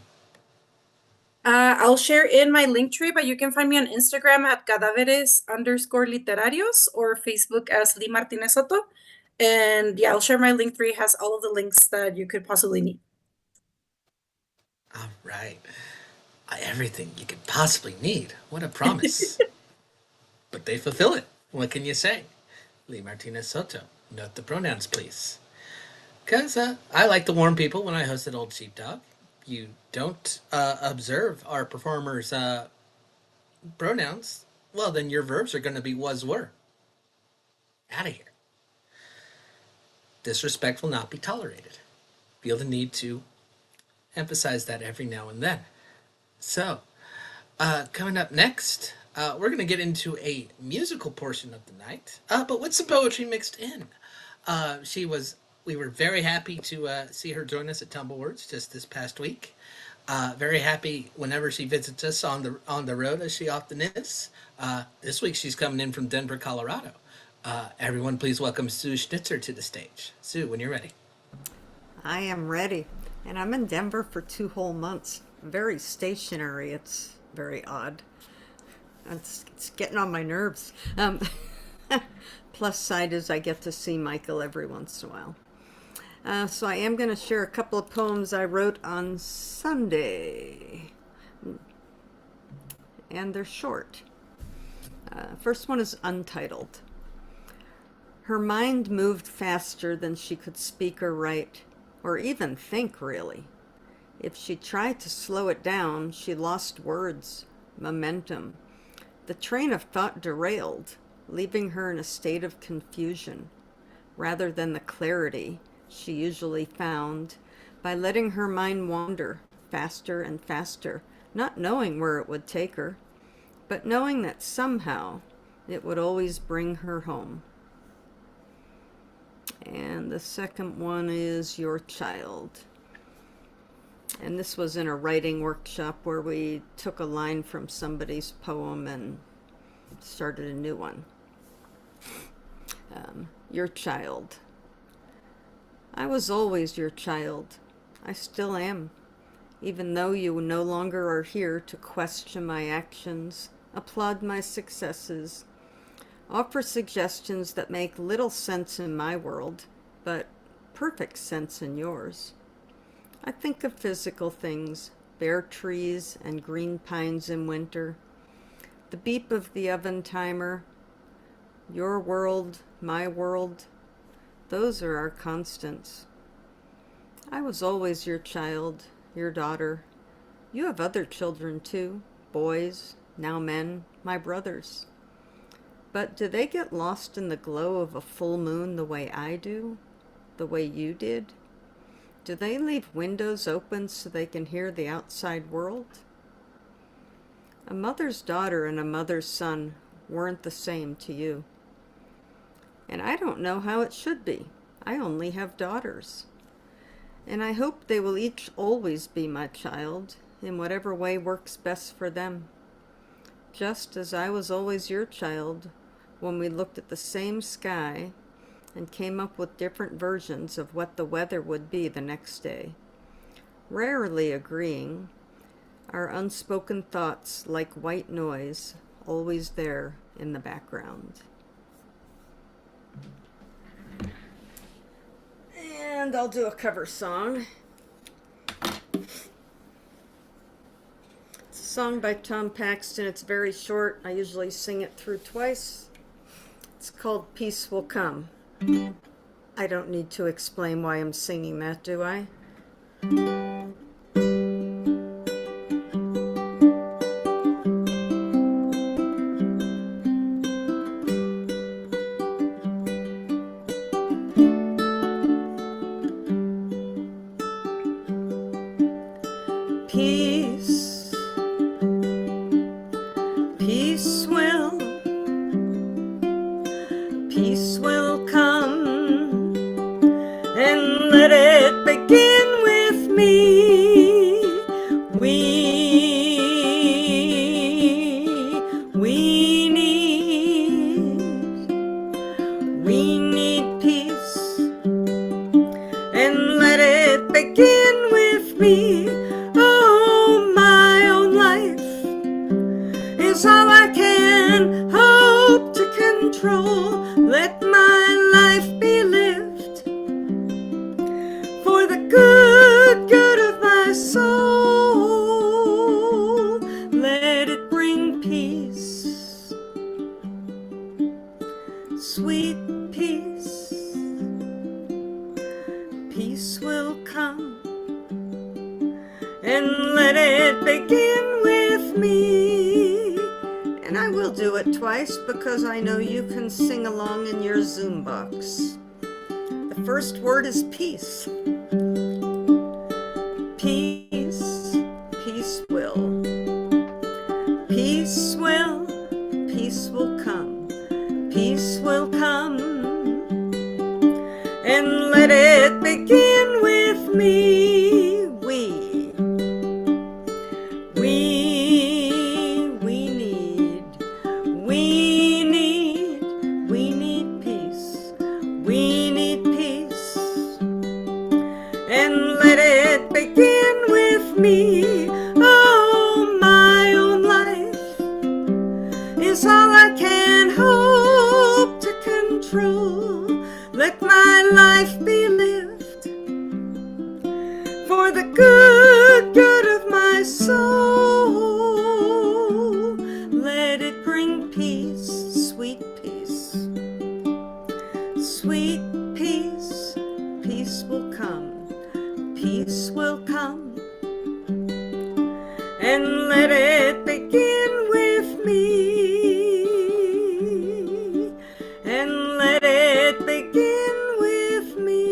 I'll share in my link tree, but you can find me on Instagram at cadáveres_literarios or Facebook as Lee Martinez Soto. And yeah, I'll share my link tree. It has all of the links that you could possibly need. All right. Everything you could possibly need. What a promise. But they fulfill it. What can you say? Lee Martinez Soto. Note the pronouns, please. Because I like to warn people when I hosted Old Sheepdog. You don't observe our performers' pronouns, well, then your verbs are going to be was, were. Out of here. Disrespect will not be tolerated. Feel the need to emphasize that every now and then. So, coming up next, we're going to get into a musical portion of the night, but with some poetry mixed in. We were very happy to see her join us at Tumblewords just this past week. Very happy whenever she visits us on the road, as she often is. This week she's coming in from Denver, Colorado. Everyone, please welcome Sue Schnitzer to the stage. Sue, when you're ready. I am ready, and I'm in Denver for 2 whole months. Very stationary. It's very odd. It's getting on my nerves. Plus side is I get to see Michael every once in a while. So I am going to share a couple of poems I wrote on Sunday. And they're short. First one is untitled. Her mind moved faster than she could speak or write, or even think, really. If she tried to slow it down, she lost words, momentum. The train of thought derailed, leaving her in a state of confusion, rather than the clarity she usually found by letting her mind wander faster and faster, not knowing where it would take her, but knowing that somehow it would always bring her home. And the second one is Your Child. And this was in a writing workshop where we took a line from somebody's poem and started a new one. Your Child. I was always your child. I still am, even though you no longer are here to question my actions, applaud my successes, offer suggestions that make little sense in my world, but perfect sense in yours. I think of physical things, bare trees and green pines in winter, the beep of the oven timer, your world, my world. Those are our constants. I was always your child, your daughter. You have other children too, boys, now men, my brothers. But do they get lost in the glow of a full moon the way I do? The way you did? Do they leave windows open so they can hear the outside world? A mother's daughter and a mother's son weren't the same to you. And I don't know how it should be. I only have daughters. And I hope they will each always be my child, in whatever way works best for them. Just as I was always your child when we looked at the same sky and came up with different versions of what the weather would be the next day. Rarely agreeing, our unspoken thoughts like white noise, always there in the background. And I'll do a cover song. It's a song by Tom Paxton. It's very short. I usually sing it through twice. It's called Peace Will Come. I don't need to explain why I'm singing that, do I? Peace, peace will come, and let it begin with me. We need peace, and let it begin with me. Oh, my own life is all I can hope to control. Let my life be lived for the good of my soul. Let it bring peace, sweet peace. Peace will come, and let it begin with me. And I will do it twice because I know you can sing along in your Zoom box. The first word is peace. Peace, peace will. Peace will, peace will come. Peace will come, and let it begin with me. We need peace. We need peace, and let it begin with me. Oh, my own life is all I can hope to control. Let my life be lived for the good of my soul. Let it bring peace, sweet peace. Sweet peace, peace will come. Peace will come, and let it begin with me. And let it begin with me.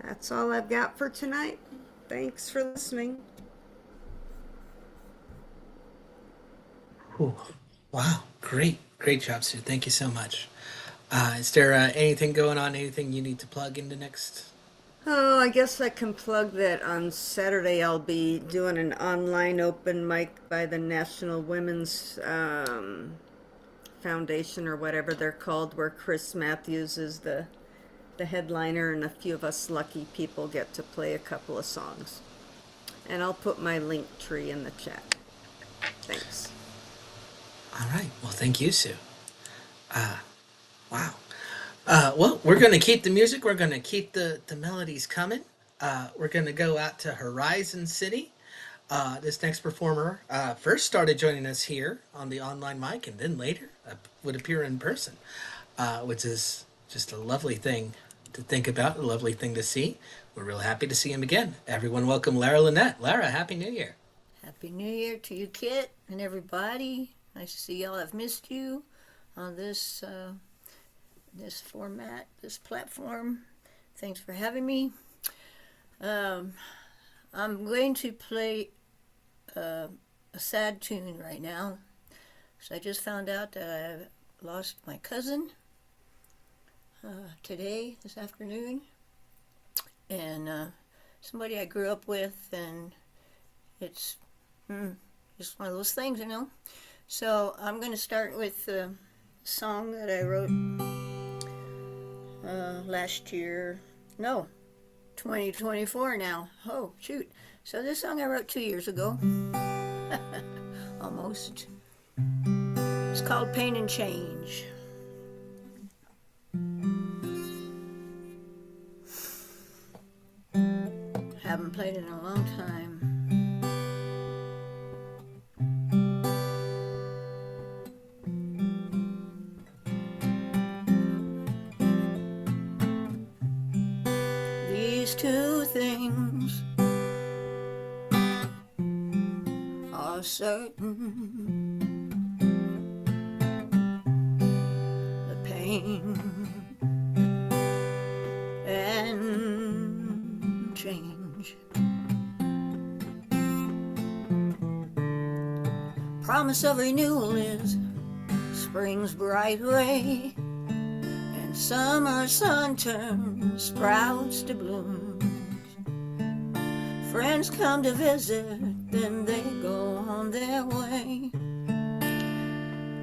That's all I've got for tonight. Thanks for listening. Ooh, wow, great job, Sue. Thank you so much. Is there anything going on? Anything you need to plug into next? Oh, I guess I can plug that on Saturday I'll be doing an online open mic by the National Women's Foundation or whatever they're called, where Chris Matthews is the headliner, and a few of us lucky people get to play a couple of songs. And I'll put my link tree in the chat. Thanks. All right. Well, thank you, Sue. Wow. Well, we're going to keep the music. We're going to keep the melodies coming. We're going to go out to Horizon City. This next performer first started joining us here on the online mic, and then later would appear in person, which is just a lovely thing to think about, a lovely thing to see. We're real happy to see him again. Everyone welcome Lara Lynette. Lara, Happy New Year. Happy New Year to you, Kit, and everybody. Nice to see y'all. I've missed you on this this format, this platform. Thanks for having me. I'm going to play a sad tune right now. So I just found out that I lost my cousin today, this afternoon, and somebody I grew up with, and it's just one of those things, you know. So I'm going to start with a song that I wrote last year. No, 2024 now. Oh, shoot. So this song I wrote 2 years ago. Almost. It's called Pain and Change. Haven't played it in a long time. These two things are certain. The pain and change. Promise of renewal is spring's bright ray, and summer sun turns sprouts to blooms. Friends come to visit, then they go on their way.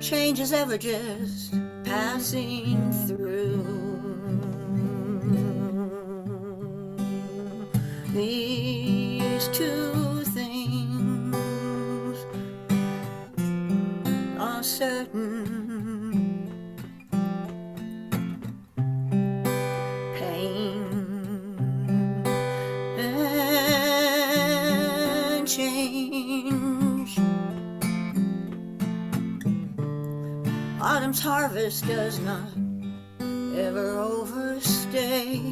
Change is ever just passing through. These two things are certain. Pain and change. Autumn's harvest does not ever overstay.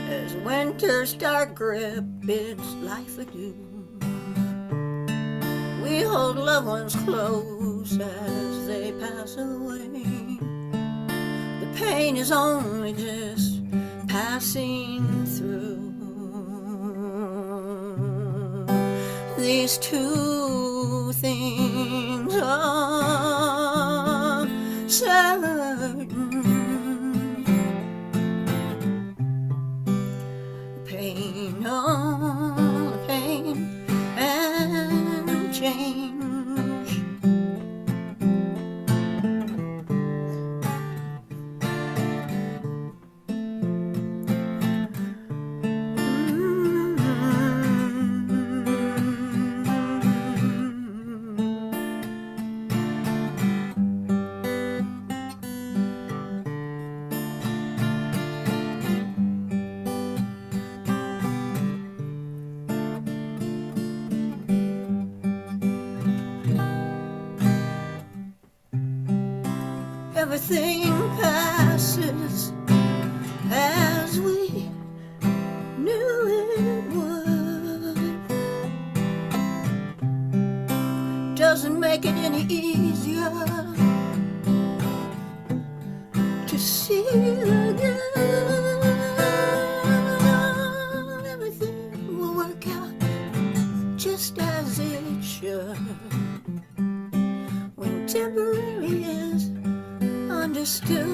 As winter's dark grip bids life adieu, we hold loved ones close as they pass away. The pain is only just passing through. These two things are certain. Pain, oh, pain and change. Everything passes as we knew it would. Doesn't make it any easier to see again. Everything will work out just as it should when temporary is understood.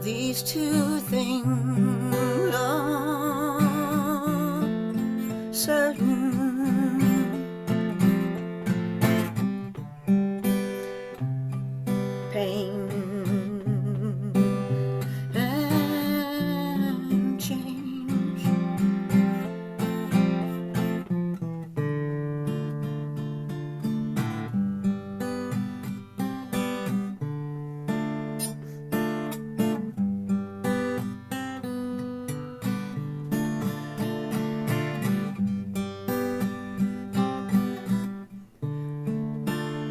These two things are certain. Pain and change.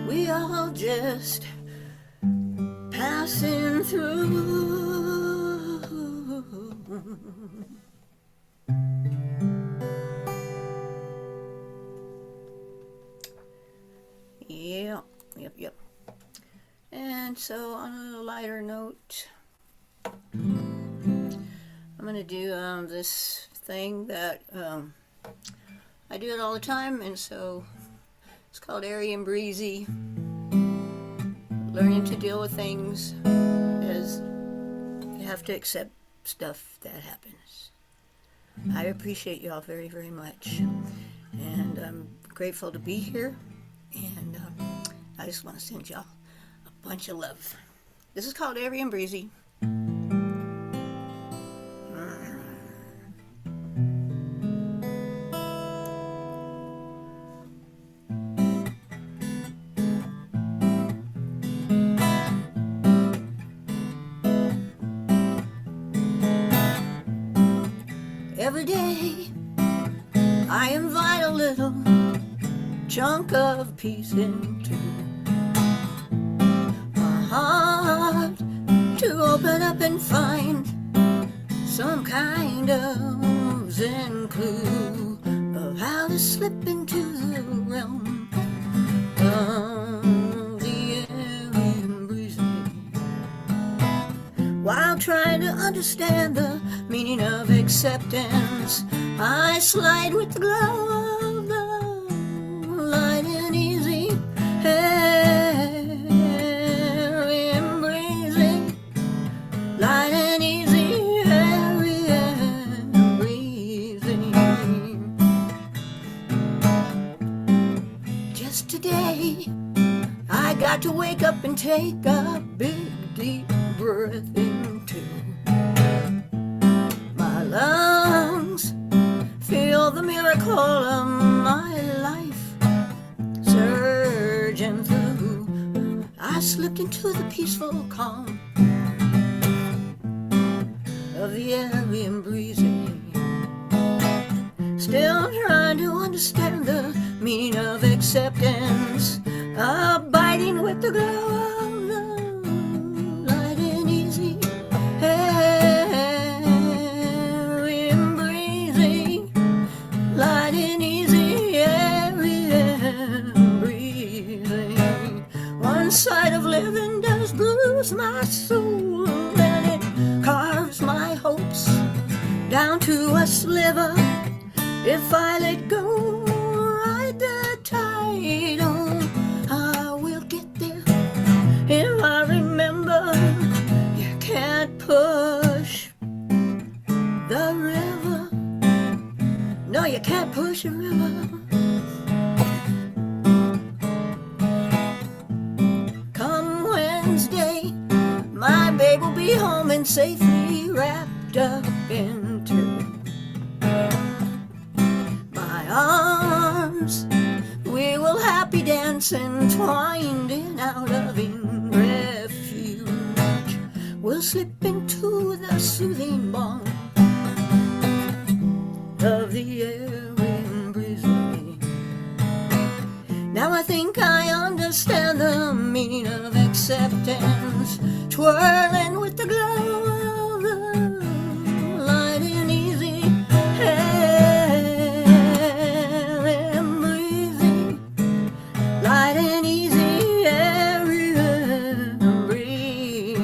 We all just passing through. Yep. And so on a lighter note, I'm gonna do this thing that I do it all the time, and so it's called airy and breezy. Learning to deal with things as you have to accept stuff that happens. I appreciate y'all very, very much, and I'm grateful to be here, and I just want to send y'all a bunch of love. This is called airy and breezy. every day I invite a little chunk of peace into my heart to open up and find some kind of Zen clue of how to slip into the realm of the airy and breezy, while trying to understand the meaning of acceptance. I slide with the glow of love, light and easy, airy and breezy, light and easy, airy and breezy. Just today, I got to wake up and take a big deep breath into my lungs, feel the miracle of my life surging through. I slipped into the peaceful calm of the airy and breezy, still trying to understand the meaning of acceptance, abiding with the glow of love, light and easy, airy and breezy, light and easy, airy and breezy. One side of living does bruise my soul, and it carves my hopes down to a sliver. If I let go, ride the tide on, I will get there. If I remember, you can't push the river. No, you can't push a river. Come Wednesday, my babe will be home and safely wrapped up into my arms. We will happy dance entwined in our loving refuge. We'll slip into the soothing balm of the airy and breezy. Now I think I understand the meaning of acceptance, twirling with the glow of the light and easy, airy and breezy, light and easy, airy and breezy.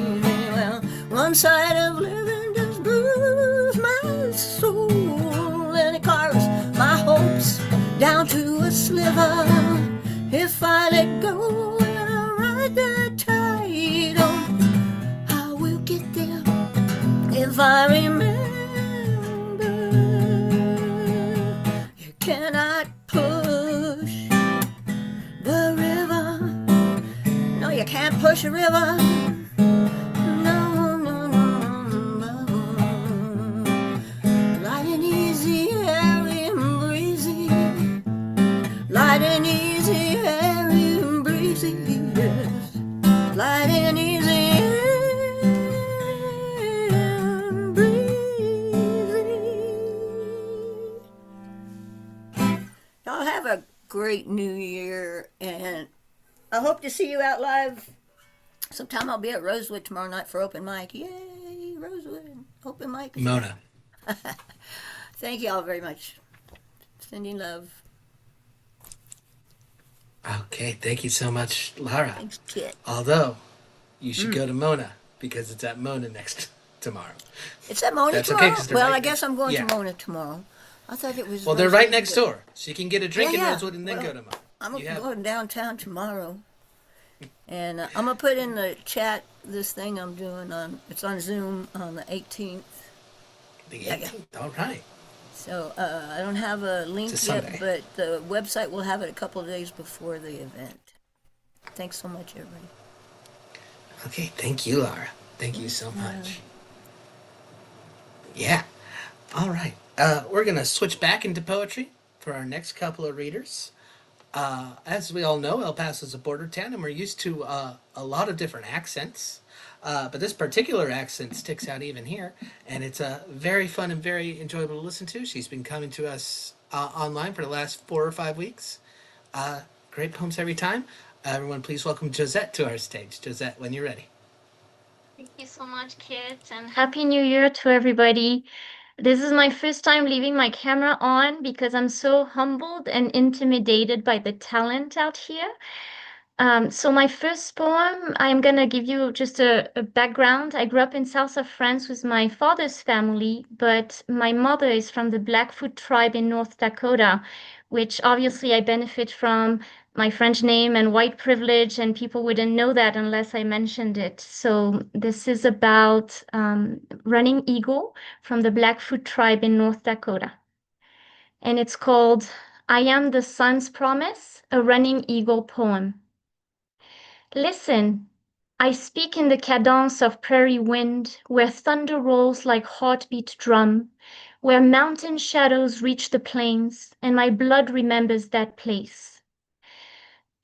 Well, one side of living does bruise my soul, and it carves my hopes down to a sliver. If I let go and I ride the tide on, I will get there. If I remember, you cannot push the river. No, you can't push a river. No, no, no, no, no. Light and easy, airy and breezy. Light and easy, airy and breezy, yes. Light and easy and breezy. Y'all have a great new year, and I hope to see you out live. Sometime I'll be at Rosewood tomorrow night for open mic. Yay, Rosewood, open mic. Mona. Thank you all very much. Sending love. Okay, thank you so much, Lara. Thanks, Kit. Although, you should go to Mona, because it's at Mona next tomorrow. It's at Mona That's tomorrow? okay, 'cause they're Well, right I guess I'm going yeah. to Mona tomorrow. I thought it was. Well, they're right Rosewood, next but door. So you can get a drink in Rosewood and then Well, go to Mona. I'm You have- going downtown tomorrow, and I'm gonna put in the chat this thing I'm doing on. It's on Zoom on the 18th. The Yeah, 18th, all right. So I don't have a link It's a yet, Sunday. but the website will have it a couple of days before the event. Thanks so much, everybody. Okay, thank you, Lara. Thank you so much. Yeah. All right. We're going to switch back into poetry for our next couple of readers. As we all know, El Paso is a border town, and we're used to a lot of different accents. But this particular accent sticks out even here, and it's very fun and very enjoyable to listen to. She's been coming to us online for the last 4 or 5 weeks. Uh, Great poems every time. Everyone, please welcome Josette to our stage. Josette, when you're ready. Thank you so much, Kit, and Happy New Year to everybody. This is my first time leaving my camera on because I'm so humbled and intimidated by the talent out here. So my first poem, I'm gonna give you just a background. I grew up in south of France with my father's family, but my mother is from the Blackfoot tribe in North Dakota, which obviously I benefit from my French name and white privilege, and people wouldn't know that unless I mentioned it. So this is about running eagle from the Blackfoot tribe in North Dakota. And it's called I Am the Sun's Promise, a running eagle poem. Listen, I speak in the cadence of prairie wind, where thunder rolls like heartbeat drum, where mountain shadows reach the plains, and my blood remembers that place.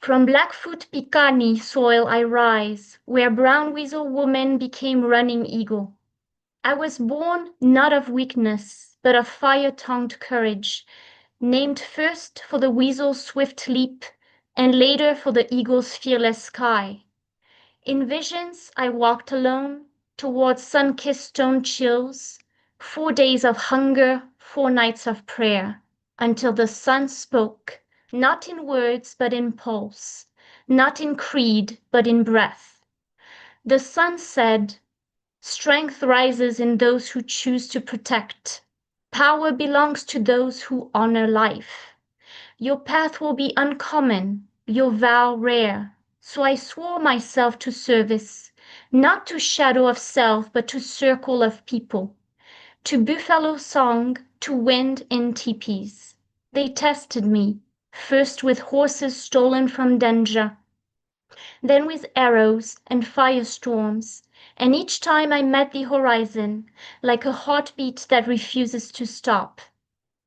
From Blackfoot Picani soil I rise, where brown weasel woman became running eagle. I was born not of weakness, but of fire-tongued courage, named first for the weasel's swift leap, and later for the eagle's fearless sky. In visions I walked alone towards sun-kissed stone chills, 4 days of hunger, 4 nights of prayer, until the sun spoke, not in words but in pulse, not in creed but in breath. The sun said, strength rises in those who choose to protect. Power belongs to those who honor life. Your path will be uncommon, your vow rare. So I swore myself to service, not to shadow of self, but to circle of people, to buffalo song, to wind in teepees. They tested me, first with horses stolen from danger, then with arrows and firestorms, and each time I met the horizon, like a heartbeat that refuses to stop.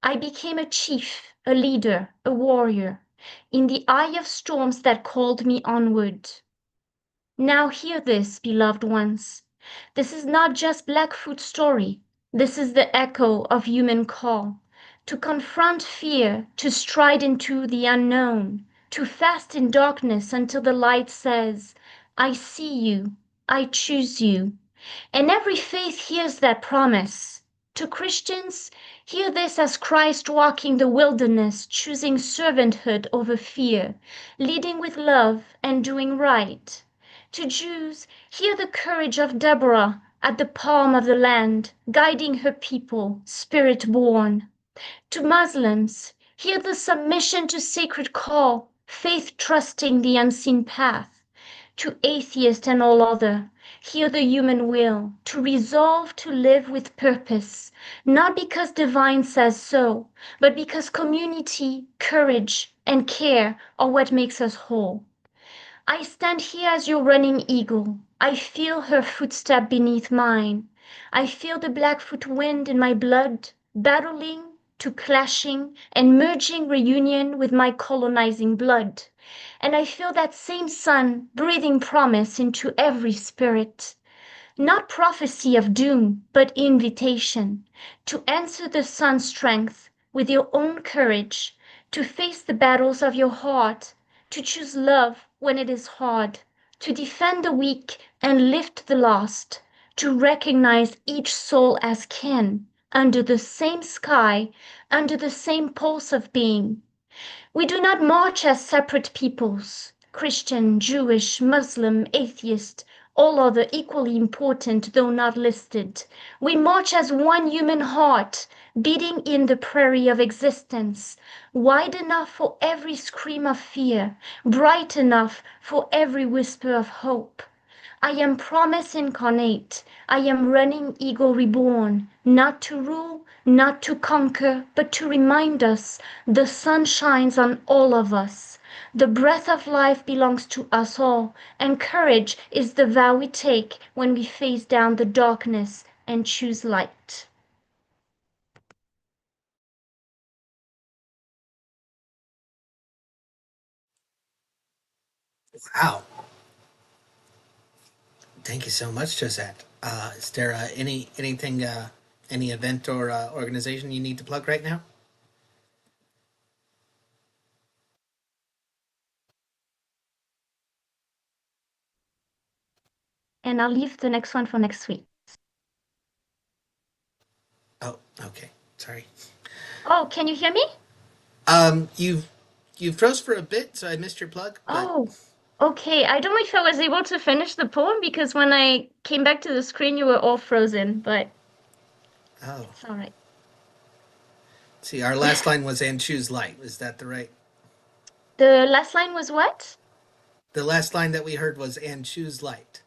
I became a chief, a leader, a warrior, in the eye of storms that called me onward. Now hear this, beloved ones. This is not just Blackfoot's story. This is the echo of human call. To confront fear, to stride into the unknown, to fast in darkness until the light says, I see you, I choose you. And every faith hears that promise. To Christians, hear this as Christ walking the wilderness, choosing servanthood over fear, leading with love and doing right. To Jews, hear the courage of Deborah at the palm of the land, guiding her people, spirit-born. To Muslims, hear the submission to sacred call, faith trusting the unseen path. To atheist and all other, hear the human will, to resolve to live with purpose, not because divine says so, but because community, courage, and care are what makes us whole. I stand here as your running eagle. I feel her footstep beneath mine. I feel the Blackfoot wind in my blood, battling to clashing and merging reunion with my colonizing blood. And I feel that same sun breathing promise into every spirit. Not prophecy of doom, but invitation to answer the sun's strength with your own courage, to face the battles of your heart, to choose love when it is hard, to defend the weak and lift the lost, to recognize each soul as kin, under the same sky, under the same pulse of being. We do not march as separate peoples, Christian, Jewish, Muslim, atheist, all other equally important though not listed. We march as one human heart, beating in the prairie of existence, wide enough for every scream of fear, bright enough for every whisper of hope. I am promise incarnate. I am running eagle reborn, not to rule, not to conquer, but to remind us the sun shines on all of us. The breath of life belongs to us all, and courage is the vow we take when we face down the darkness and choose light. Wow. Thank you so much, Josette. Is there anything, any event or organization you need to plug right now? And I'll leave the next one for next week. Oh, okay. Sorry. Oh, can you hear me? You froze for a bit, so I missed your plug. But Oh, okay. I don't know if I was able to finish the poem because when I came back to the screen, you were all frozen, but oh, it's all right. see, our last line was "and choose light." Is that the right? The last line was what? The last line that we heard was "and choose light."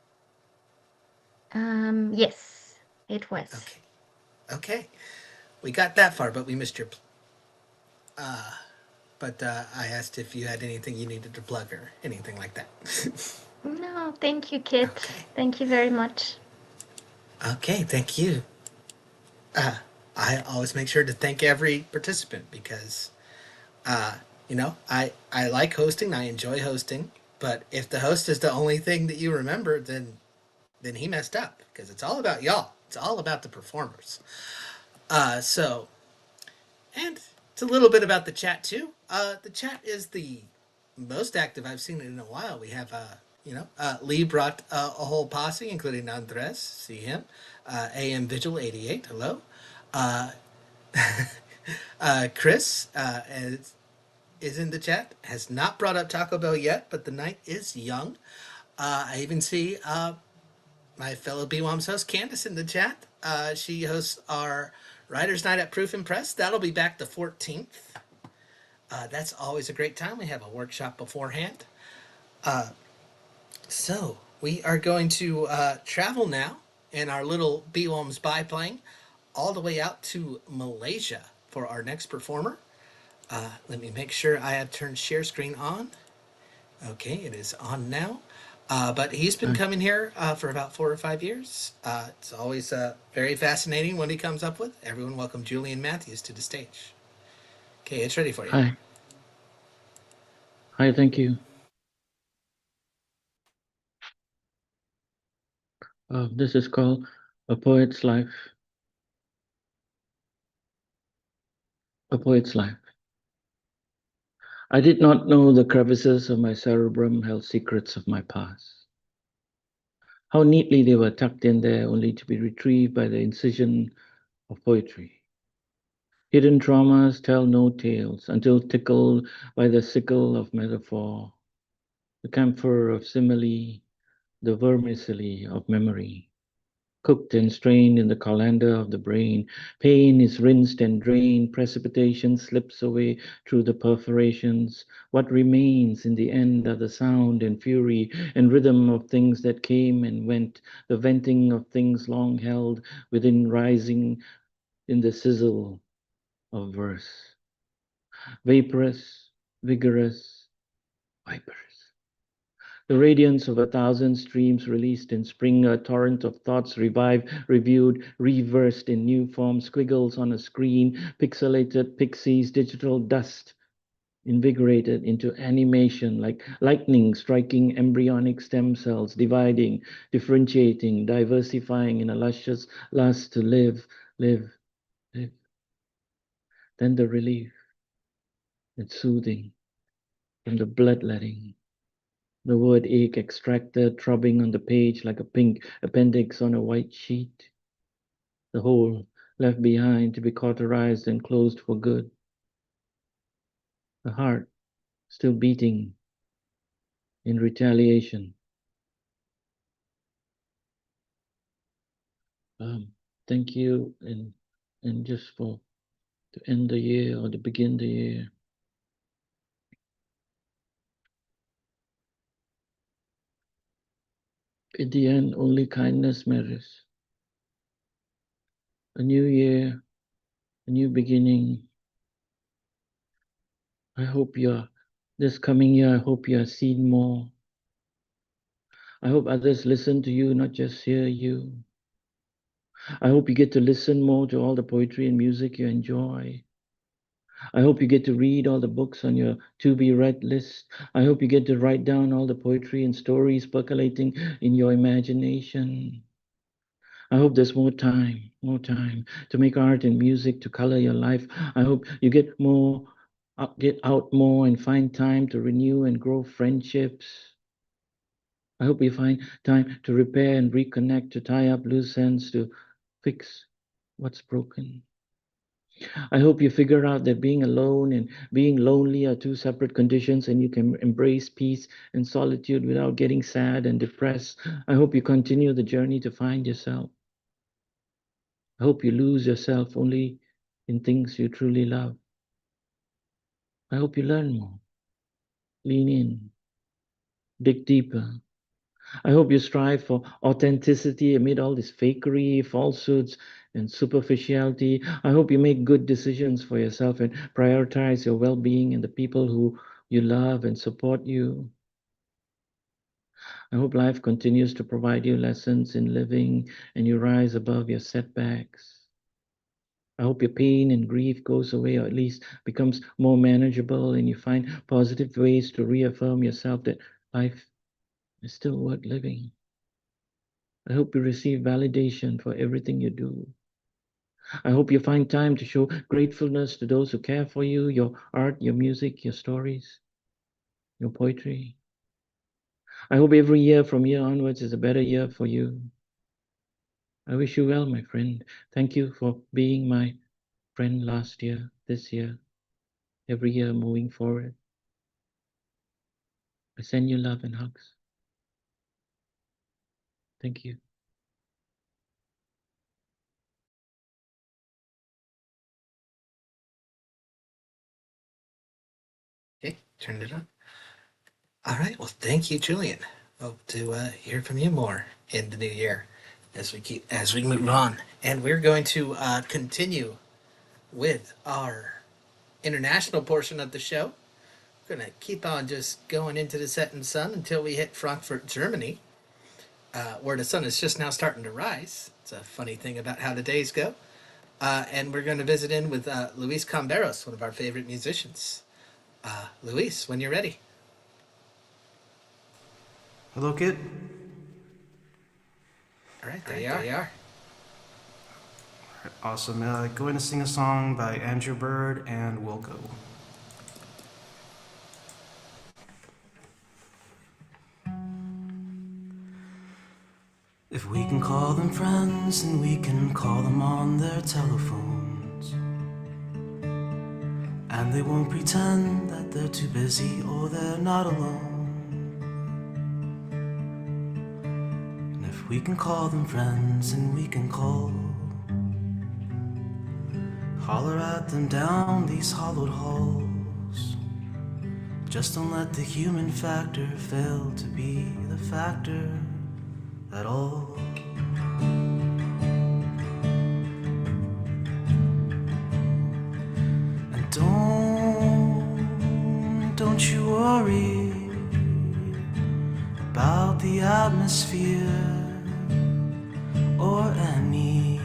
Yes, it was. Okay, okay, we got that far, but we missed your. But I asked if you had anything you needed to plug or anything like that. No, thank you, Kit. Okay. Thank you very much. Okay, thank you. I always make sure to thank every participant because, I like hosting. I enjoy hosting. But if the host is the only thing that you remember, then he messed up because it's all about y'all. It's all about the performers. So, and it's a little bit about the chat too. The chat is the most active I've seen it in a while. We have, Lee brought a whole posse, including Andres. See him. AM Vigil 88. Hello. Chris is in the chat. Has not brought up Taco Bell yet, but the night is young. I even see my fellow BWOMS host Candace in the chat. She hosts our Writers' Night at Proof and Press. That'll be back the 14th. That's always a great time. We have a workshop beforehand. So we are going to travel now in our little BWOMS biplane all the way out to Malaysia for our next performer. Let me make sure I have turned share screen on. Okay, it is on now. But he's been coming here for about 4 or 5 years. It's always very fascinating what he comes up with. Everyone welcome Julian Matthews to the stage. Okay, it's ready for you. Hi. Hi, thank you. This is called A Poet's Life. A Poet's Life. I did not know the crevices of my cerebrum held secrets of my past. How neatly they were tucked in there only to be retrieved by the incision of poetry. Hidden traumas tell no tales until tickled by the sickle of metaphor, the camphor of simile, the vermicelli of memory. Cooked and strained in the colander of the brain, pain is rinsed and drained, precipitation slips away through the perforations. What remains in the end are the sound and fury and rhythm of things that came and went, the venting of things long held within, rising in the sizzle of verse. Vaporous, vigorous, viperous. The radiance of 1,000 streams released in spring, a torrent of thoughts revived, reviewed, reversed in new form, squiggles on a screen, pixelated pixies, digital dust, invigorated into animation like lightning striking embryonic stem cells, dividing, differentiating, diversifying in a luscious lust to live, live, live. Then the relief, it's soothing from the bloodletting. The word ache extracted, throbbing on the page like a pink appendix on a white sheet. The whole left behind to be cauterized and closed for good. The heart still beating in retaliation. Thank you, and just for to end the year or to begin the year. In the end, only kindness matters. A new year, a new beginning. I hope this coming year, I hope you are seen more. I hope others listen to you, not just hear you. I hope you get to listen more to all the poetry and music you enjoy. I hope you get to read all the books on your to-be-read list. I hope you get to write down all the poetry and stories percolating in your imagination. I hope there's more time to make art and music to color your life. I hope you get out more and find time to renew and grow friendships. I hope you find time to repair and reconnect, to tie up loose ends, to fix what's broken. I hope you figure out that being alone and being lonely are two separate conditions, and you can embrace peace and solitude without getting sad and depressed. I hope you continue the journey to find yourself. I hope you lose yourself only in things you truly love. I hope you learn more, lean in, dig deeper. I hope you strive for authenticity amid all this fakery, falsehoods, and superficiality. I hope you make good decisions for yourself and prioritize your well-being and the people who you love and support you. I hope life continues to provide you lessons in living and you rise above your setbacks. I hope your pain and grief goes away, or at least becomes more manageable, and you find positive ways to reaffirm yourself that life is still worth living. I hope you receive validation for everything you do. I hope you find time to show gratefulness to those who care for you, your art, your music, your stories, your poetry. I hope every year from here onwards is a better year for you. I wish you well, my friend. Thank you for being my friend last year, this year, every year moving forward. I send you love and hugs. Thank you. Okay, turned it on. All right. Well, thank you, Julian. Hope to hear from you more in the new year as we move on. And we're going to continue with our international portion of the show. We're going to keep on just going into the setting sun until we hit Frankfurt, Germany, where the sun is just now starting to rise. It's a funny thing about how the days go. And we're going to visit in with Luis Camberos, one of our favorite musicians. Luis, when you're ready. Hello, Kit. All right, there you are. Awesome. Go ahead and sing a song by Andrew Bird, and we'll go. If we can call them friends, and we can call them on their telephones, and they won't pretend that they're too busy or they're not alone. We can call them friends, and we can holler at them down these hollowed halls. Just don't let the human factor fail to be the factor at all. And don't you worry about the atmosphere or any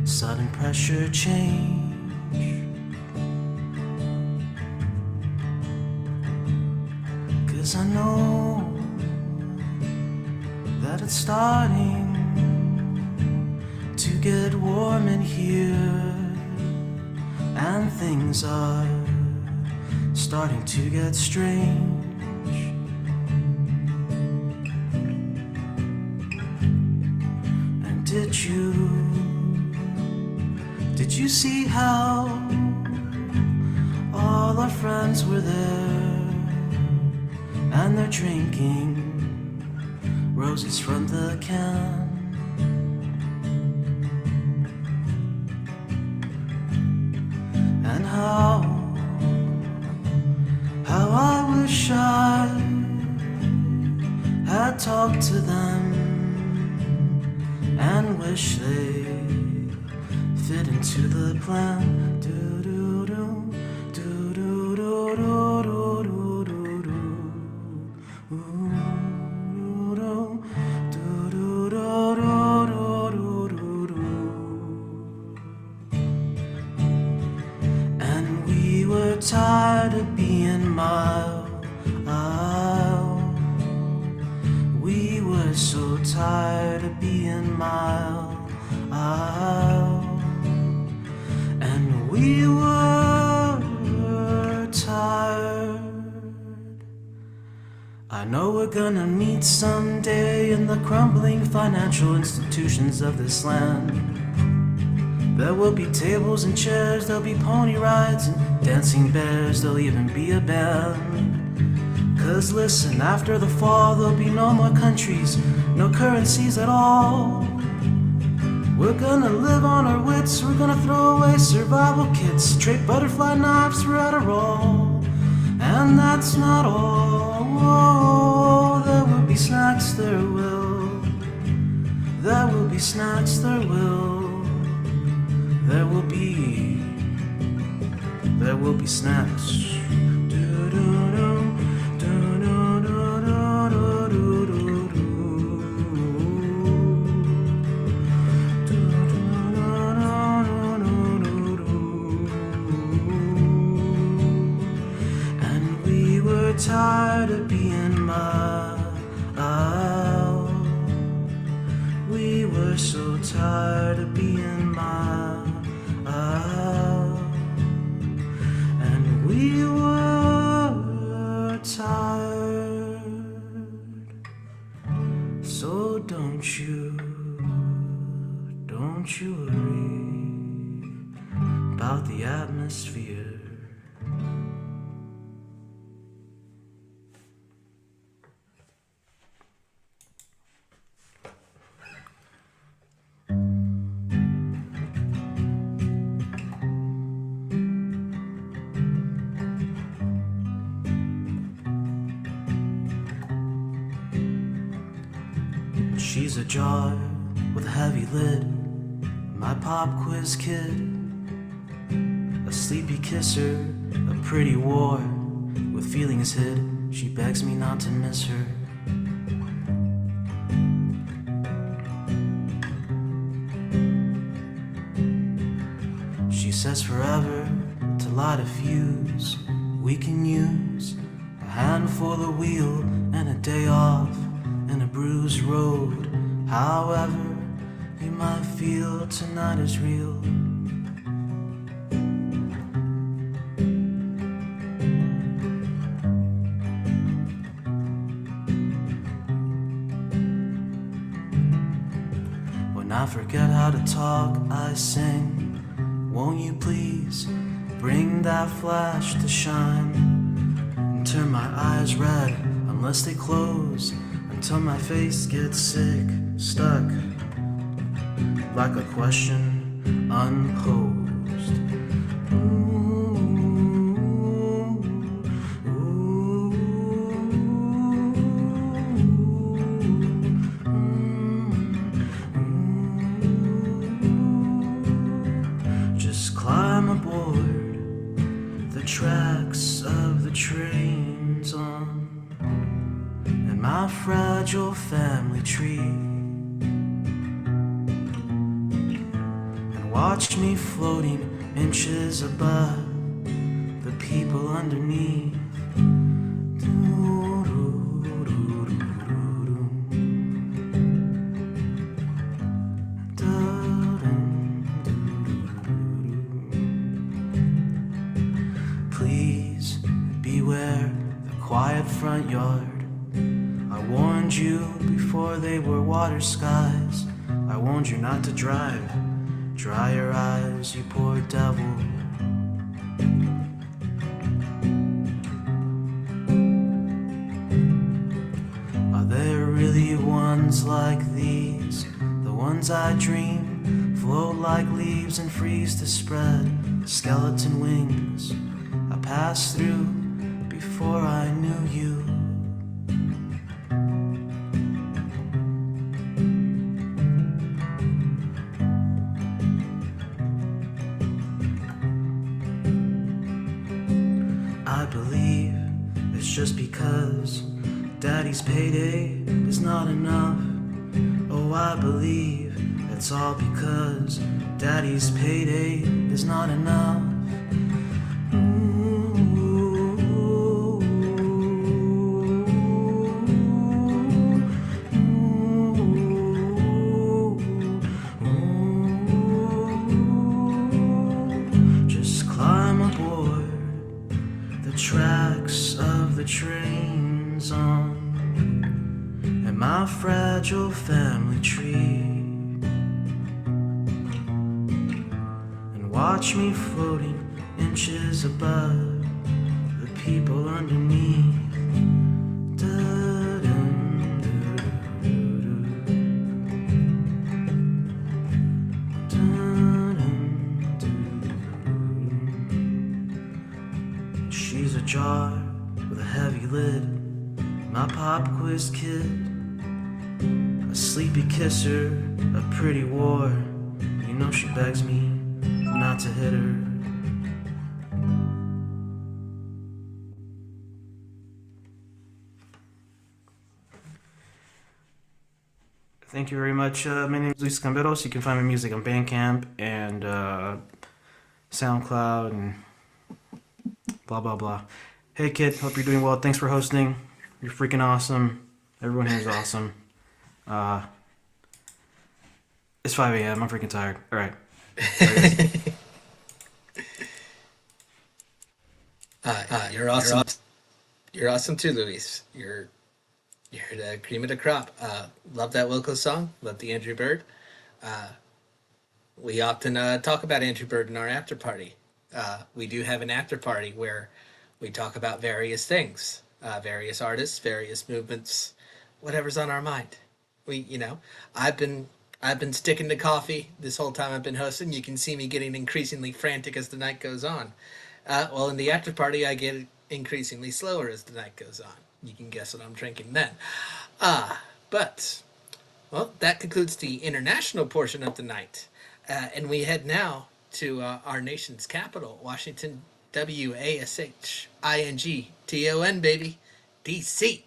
sudden pressure change, 'cause I know that it's starting to get warm in here, and things are starting to get strange. Did you see how all our friends were there, and they're drinking roses from the can? And how I wish I had talked to them and wish they fit into the plan. Do-do-do, do-do-do-do-do-do-do. Ooh-do, do-do-do-do-do-do-do. And we're gonna meet someday in the crumbling financial institutions of this land. There will be tables and chairs, there'll be pony rides and dancing bears, there'll even be a band. 'Cause listen, after the fall there'll be no more countries, no currencies at all. We're gonna live on our wits, we're gonna throw away survival kits, trade butterfly knives for Adderall. And that's not all. Oh, there will be snacks, there will. There will be snacks, there will. There will be snacks. And we were tired of being mild. We were so tired of being mild. And we were tired. So don't you worry about the atmosphere. She's a jar with a heavy lid, my pop quiz kid, a sleepy kisser, a pretty war with feelings hid. She begs me not to miss her. She says forever to light a fuse. We can use a handful of wheel and a day off in a bruised road. However you might feel tonight is real. When I forget how to talk, I sing. Won't you please bring that flash to shine and turn my eyes red unless they close, until my face gets sick, stuck like a question unposed. Just climb aboard the tracks of the trains on my fragile family tree, and watch me floating inches above the people underneath. Please beware the quiet front yard. I warned you before they were water skies. I warned you not to drive. Dry your eyes, you poor devil. Are there really ones like these? The ones I dream float like leaves and freeze to spread skeleton wings. I passed through before I knew you. I believe it's just because Daddy's payday is not enough. Oh, I believe it's all because Daddy's payday is not enough. Just climb aboard the tracks of the trains on fragile family tree and watch me floating inches above the people underneath. She's a jar with a heavy lid, my pop quiz kid, a sleepy kisser, a pretty war. You know she begs me not to hit her. Thank you very much. My name is Luis Camberos. You can find my music on Bandcamp and SoundCloud and blah, blah, blah. Hey, Kit. Hope you're doing well. Thanks for hosting. You're freaking awesome. Everyone here is awesome. It's 5 a.m. I'm freaking tired. All right. You're awesome. You're awesome too, Luis. You're the cream of the crop. Love that Wilco song. Love the Andrew Bird. We often talk about Andrew Bird in our after party. We do have an after party where we talk about various things, various artists, various movements, whatever's on our mind. I've been sticking to coffee this whole time I've been hosting. You can see me getting increasingly frantic as the night goes on. Well, in the after party, I get increasingly slower as the night goes on. You can guess what I'm drinking then. But that concludes the international portion of the night. And we head now to our nation's capital, Washington, WASHINGTON, baby, DC.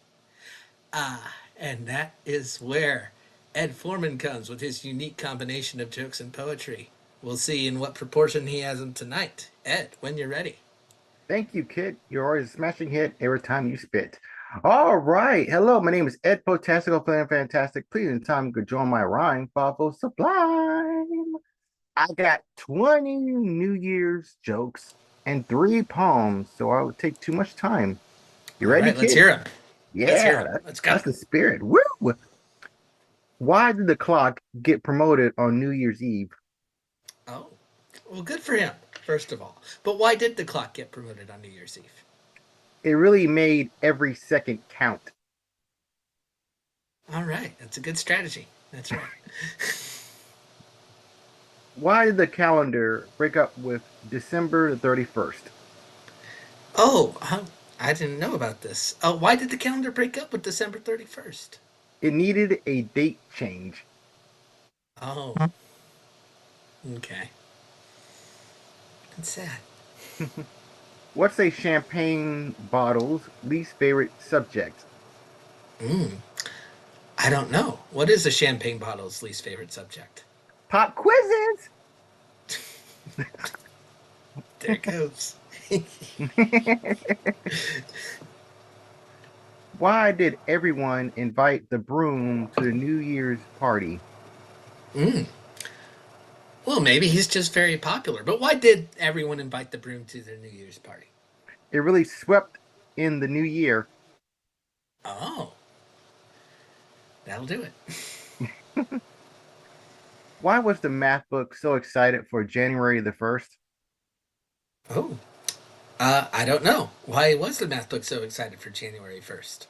And that is where Ed Foreman comes with his unique combination of jokes and poetry. We'll see in what proportion he has them tonight. Ed, when you're ready. Thank you, Kit. You're always a smashing hit every time you spit. All right. Hello, my name is Ed Potastical, feeling fantastic. Please, in time, you could join my rhyme, Favo Sublime. I got 20 New Year's jokes and 3 poems, so I would take too much time. You ready, All right, Kit? let's hear them. Yeah, Let's go. That's the spirit. Woo! Why did the clock get promoted on New Year's Eve? Oh, well, good for him, first of all. But why did the clock get promoted on New Year's Eve? It really made every second count. All right, that's a good strategy. That's right. Why did the calendar break up with December the 31st? Oh, I didn't know about this. Why did the calendar break up with December 31st? It needed a date change. Oh. Okay. That's sad. What's a champagne bottle's least favorite subject? I don't know. What is a champagne bottle's least favorite subject? Pop quizzes! There it goes. Why did everyone invite the broom to the New Year's party? Well, maybe he's just very popular. But why did everyone invite the broom to their New Year's party? It really swept in the new year. Oh. That'll do it. Why was the math book so excited for January the 1st? Oh. I don't know. Why was the math book so excited for January 1st?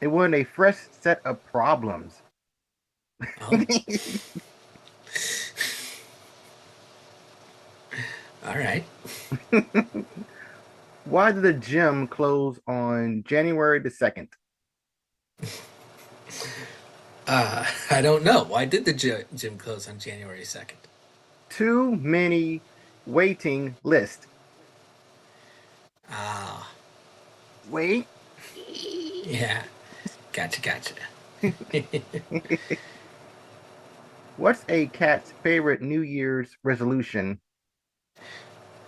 It wanted a fresh set of problems. Oh. All right. Why did the gym close on January the 2nd? I don't know. Why did the gym close on January 2nd? Too many waiting list. Wait. Yeah. Gotcha. What's a cat's favorite New Year's resolution?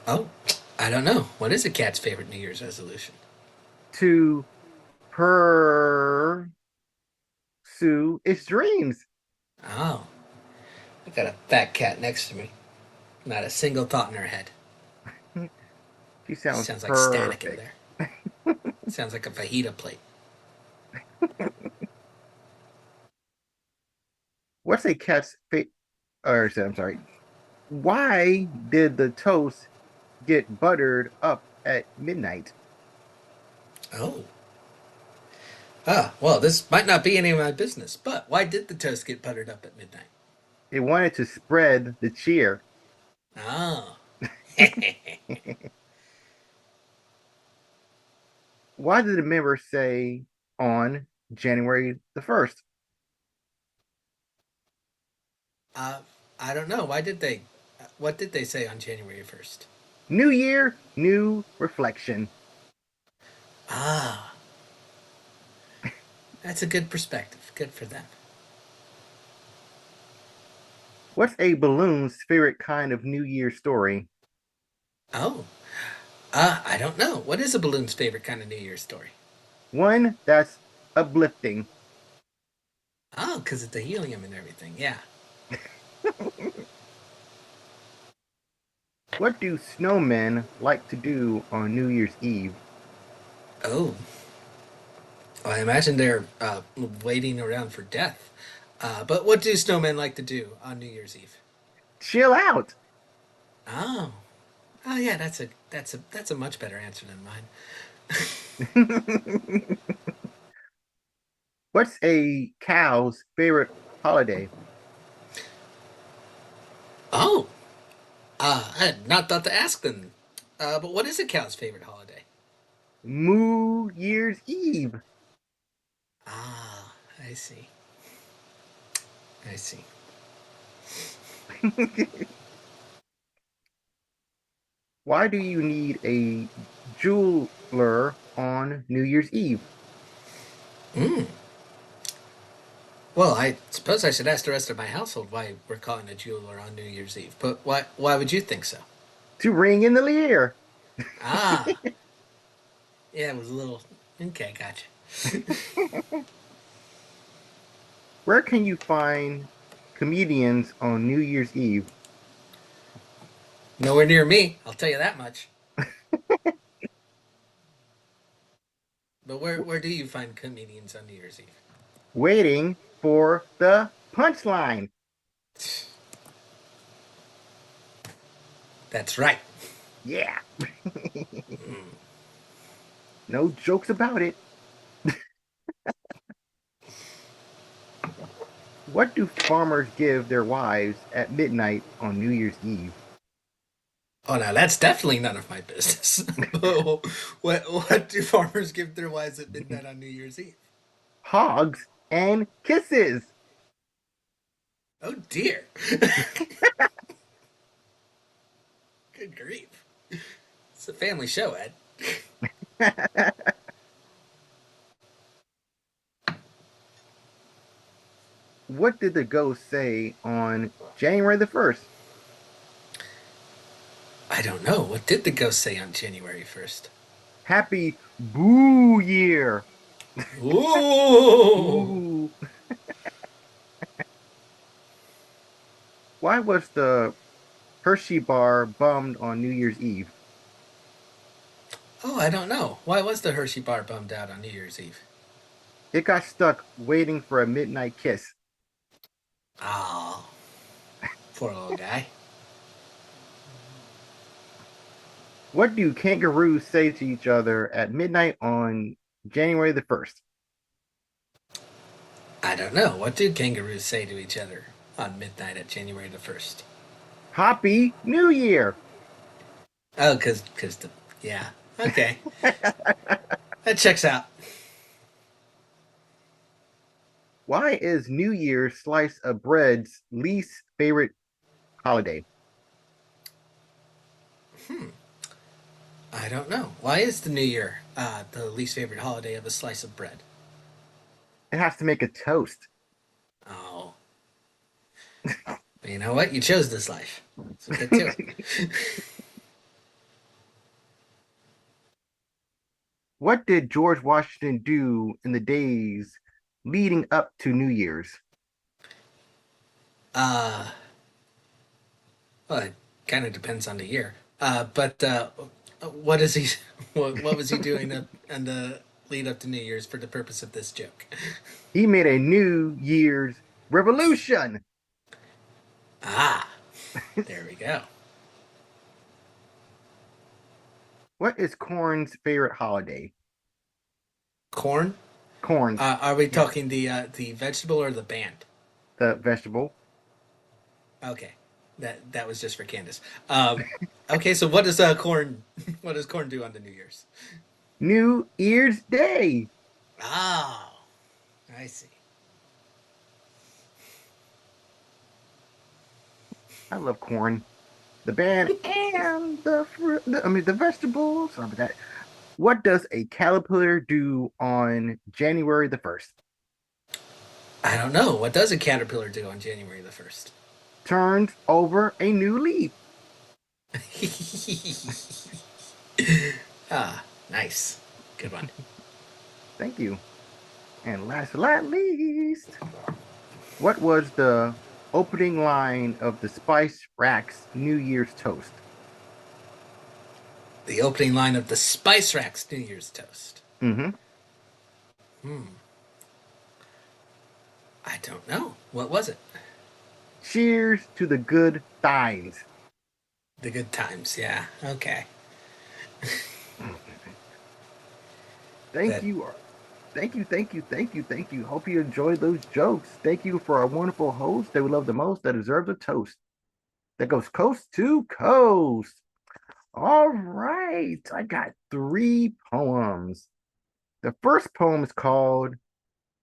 Oh, I don't know. What is a cat's favorite New Year's resolution? To pursue its dreams. Oh. I've got a fat cat next to me. Not a single thought in her head. She sounds like static in there. Sounds like a fajita plate. What's a cat's or I'm sorry. Why did the toast get buttered up at midnight? Oh. Ah, well, this might not be any of my business, but why did the toast get buttered up at midnight? It wanted to spread the cheer. Oh. Why did the members say on January the 1st? uh, I don't know. Why did they? What did they say on January 1st? New year, new reflection. Ah, that's a good perspective. Good for them. What's a balloon's favorite kind of New Year story? Oh, I don't know. What is a balloon's favorite kind of New Year's story? One that's uplifting. Oh, because of the helium and everything. Yeah. What do snowmen like to do on New Year's Eve? Oh, I imagine they're waiting around for death. But what do snowmen like to do on New Year's Eve? Chill out. Oh, oh yeah, that's a much better answer than mine. What's a cow's favorite holiday? Oh, I had not thought to ask them. But what is a cow's favorite holiday? New Year's Eve. Ah, I see. I see. Why do you need a jeweler on New Year's Eve? Hmm. Well, I suppose I should ask the rest of my household why we're calling a jeweler on New Year's Eve. But why would you think so? To ring in the ear. Ah, yeah, it was a little. Okay, gotcha. Where can you find comedians on New Year's Eve? Nowhere near me, I'll tell you that much. But where do you find comedians on New Year's Eve? Waiting for the punchline. That's right. Yeah. No jokes about it. What do farmers give their wives at midnight on New Year's Eve? Oh, now that's definitely none of my business. what do farmers give their wives at midnight on New Year's Eve? Hogs and kisses. Oh dear. Good grief. It's a family show, Ed. What did the ghost say on January the 1st? I don't know. What did the ghost say on January 1st? Happy Boo Year. Ooh. Ooh. Why was the Hershey bar bummed on New Year's Eve? Oh, I don't know. Why was the Hershey bar bummed out on New Year's Eve? It got stuck waiting for a midnight kiss. Oh, poor little guy. What do kangaroos say to each other at midnight on January the 1st? I don't know. What do kangaroos say to each other on midnight at January the 1st? Happy New Year. Oh, yeah. Okay. That checks out. Why is New Year's slice of bread's least favorite holiday? I don't know. Why is the New Year the least favorite holiday of a slice of bread? It has to make a toast. Oh. But you know what? You chose this life. So get to it. What did George Washington do in the days leading up to New Year's? Well, it kind of depends on the year. But what is he? What was he doing in the lead up to New Year's for the purpose of this joke? He made a New Year's Revolution. Ah, there we go. What is Corn's favorite holiday? Corn? Corn's. Are we Yeah, talking the vegetable or the band? the vegetable. Okay, that was just for Candace. Okay, so what does corn what does corn do on the New Year's? New Year's Day. Oh, I see. I love corn. The band and the fruit. The vegetables. Sorry about that. What does a caterpillar do on January the 1st? I don't know. What does a caterpillar do on January the 1st? Turns over a new leaf. Ah, nice. Good one. Thank you. And last but not least, what was the opening line of the Spice Rack's New Year's toast? The opening line of the Spice Rack's New Year's toast. Mm-hmm. I don't know. What was it? Cheers to the good times. The good times. Yeah. Okay. Thank That you. Thank you, thank you, thank you, thank you. Hope you enjoyed those jokes. Thank you for our wonderful host that we love the most, that deserves a toast. That goes coast to coast. All right. I got 3 poems. The first poem is called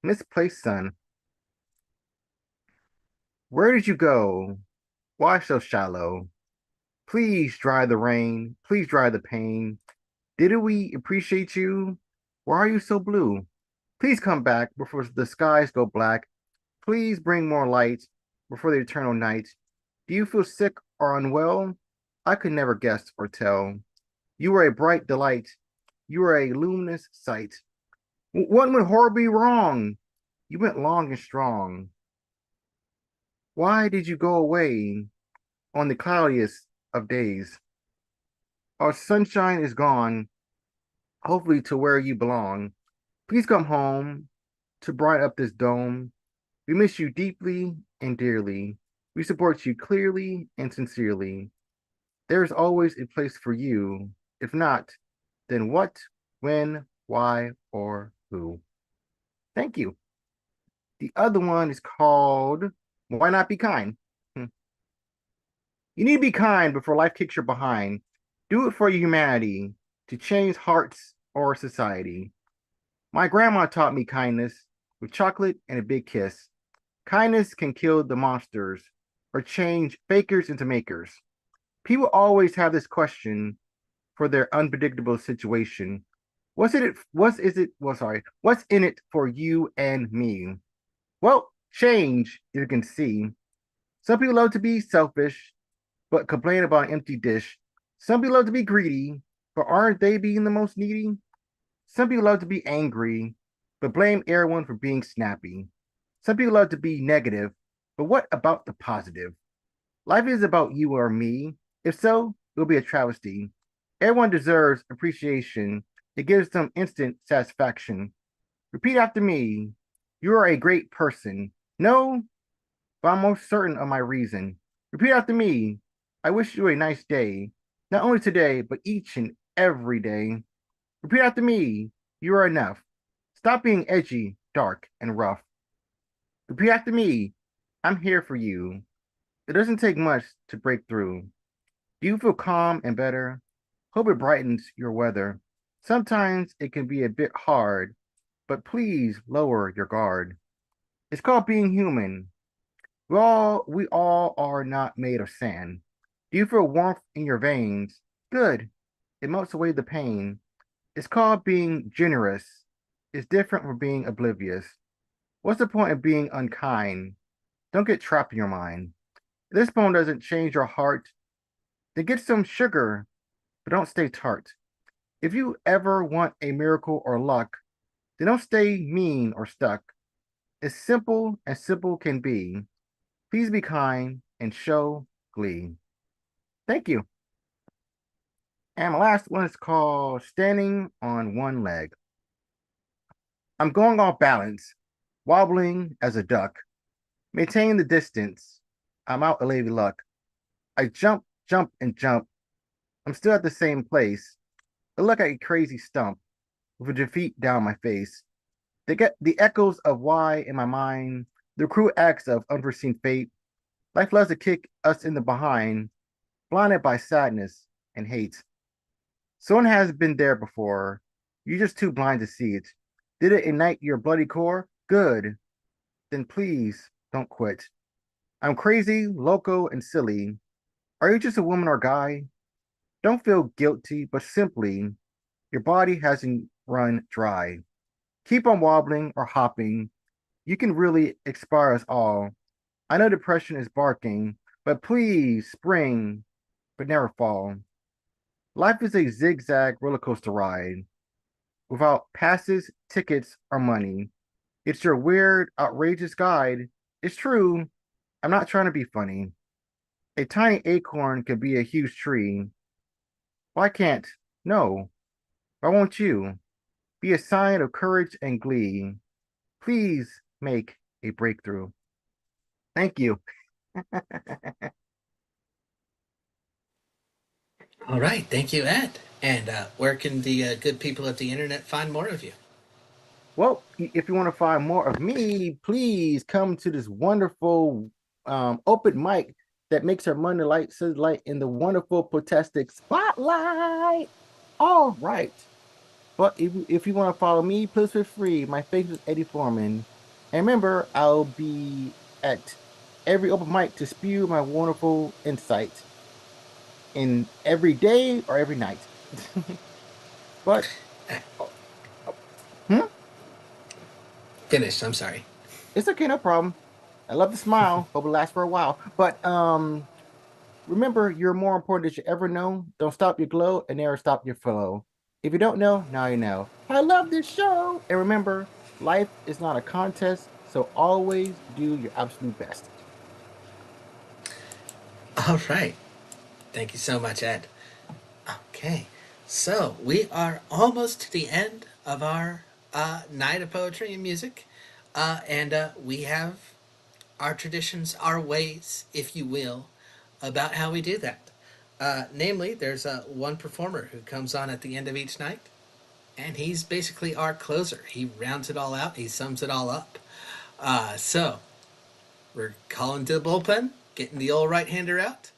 Misplaced Sun. Where did you go? Why so shallow? Please dry the rain. Please dry the pain. Didn't we appreciate you? Why are you so blue? Please come back before the skies go black. Please bring more light before the eternal night. Do you feel sick or unwell? I could never guess or tell. You were a bright delight. You were a luminous sight. What went horribly wrong? You went long and strong. Why did you go away on the cloudiest of days? Our sunshine is gone, hopefully to where you belong. Please come home to brighten up this dome. We miss you deeply and dearly. We support you clearly and sincerely. There is always a place for you. If not, then what, when, why, or who? Thank you. The other one is called Why Not Be Kind? You need to be kind before life kicks you behind. Do it for humanity to change hearts or society. My grandma taught me kindness with chocolate and a big kiss. Kindness can kill the monsters or change fakers into makers. People always have this question for their unpredictable situation. What's in it for you and me? Well, change, you can see. Some people love to be selfish, but complain about an empty dish. Some people love to be greedy, but aren't they being the most needy? Some people love to be angry, but blame everyone for being snappy. Some people love to be negative, but what about the positive? Life is about you or me. If so, it will be a travesty. Everyone deserves appreciation. It gives them instant satisfaction. Repeat after me. You are a great person. No, but I'm most certain of my reason. Repeat after me. I wish you a nice day. Not only today, but each and every day. Repeat after me. You are enough. Stop being edgy, dark, and rough. Repeat after me. I'm here for you. It doesn't take much to break through. Do you feel calm and better? Hope it brightens your weather. Sometimes it can be a bit hard, but please lower your guard. It's called being human. We all are not made of sand. Do you feel warmth in your veins? Good. It melts away the pain. It's called being generous. It's different from being oblivious. What's the point of being unkind? Don't get trapped in your mind. If this poem doesn't change your heart, then get some sugar, but don't stay tart. If you ever want a miracle or luck, then don't stay mean or stuck. It's simple as simple can be. Please be kind and show glee. Thank you. And my last one is called Standing on One Leg. I'm going off balance, wobbling as a duck. Maintain the distance. I'm out of lady luck. I jump, jump, and jump. I'm still at the same place. I look like a crazy stump with a defeat down my face. They get the echoes of why in my mind, the cruel acts of unforeseen fate. Life loves to kick us in the behind, blinded by sadness and hate. Someone has been there before. You're just too blind to see it. Did it ignite your bloody core? Good. Then please don't quit. I'm crazy, loco, and silly. Are you just a woman or guy? Don't feel guilty, but simply, your body hasn't run dry. Keep on wobbling or hopping. You can really inspire us all. I know depression is barking, but please spring, but never fall. Life is a zigzag roller coaster ride without passes, tickets, or money. It's your weird, outrageous guide. It's true. I'm not trying to be funny. A tiny acorn could be a huge tree. Why can't? No. Why won't you? Be a sign of courage and glee. Please make a breakthrough. Thank you. All right, thank you, Ed. And where can the good people of the internet find more of you? Well, if you want to find more of me, please come to this wonderful open mic that makes our Monday light says light in the wonderful protestic spotlight. All right. But if you want to follow me, please feel free. My face is Eddie Foreman. And remember, I'll be at every open mic to spew my wonderful insight in every day or every night. But hmm? Finished, I'm sorry. It's okay, no problem. I love the smile. Hope it lasts for a while. But remember, you're more important than you ever know. Don't stop your glow and never stop your flow. If you don't know, now you know. I love this show. And remember, life is not a contest, so always do your absolute best. All right. Thank you so much, Ed. Okay. So we are almost to the end of our night of poetry and music. And we have our traditions, our ways, if you will, about how we do that. Namely, there's one performer who comes on at the end of each night, and he's basically our closer. He rounds it all out, he sums it all up. So, we're calling to the bullpen, getting the old right hander out.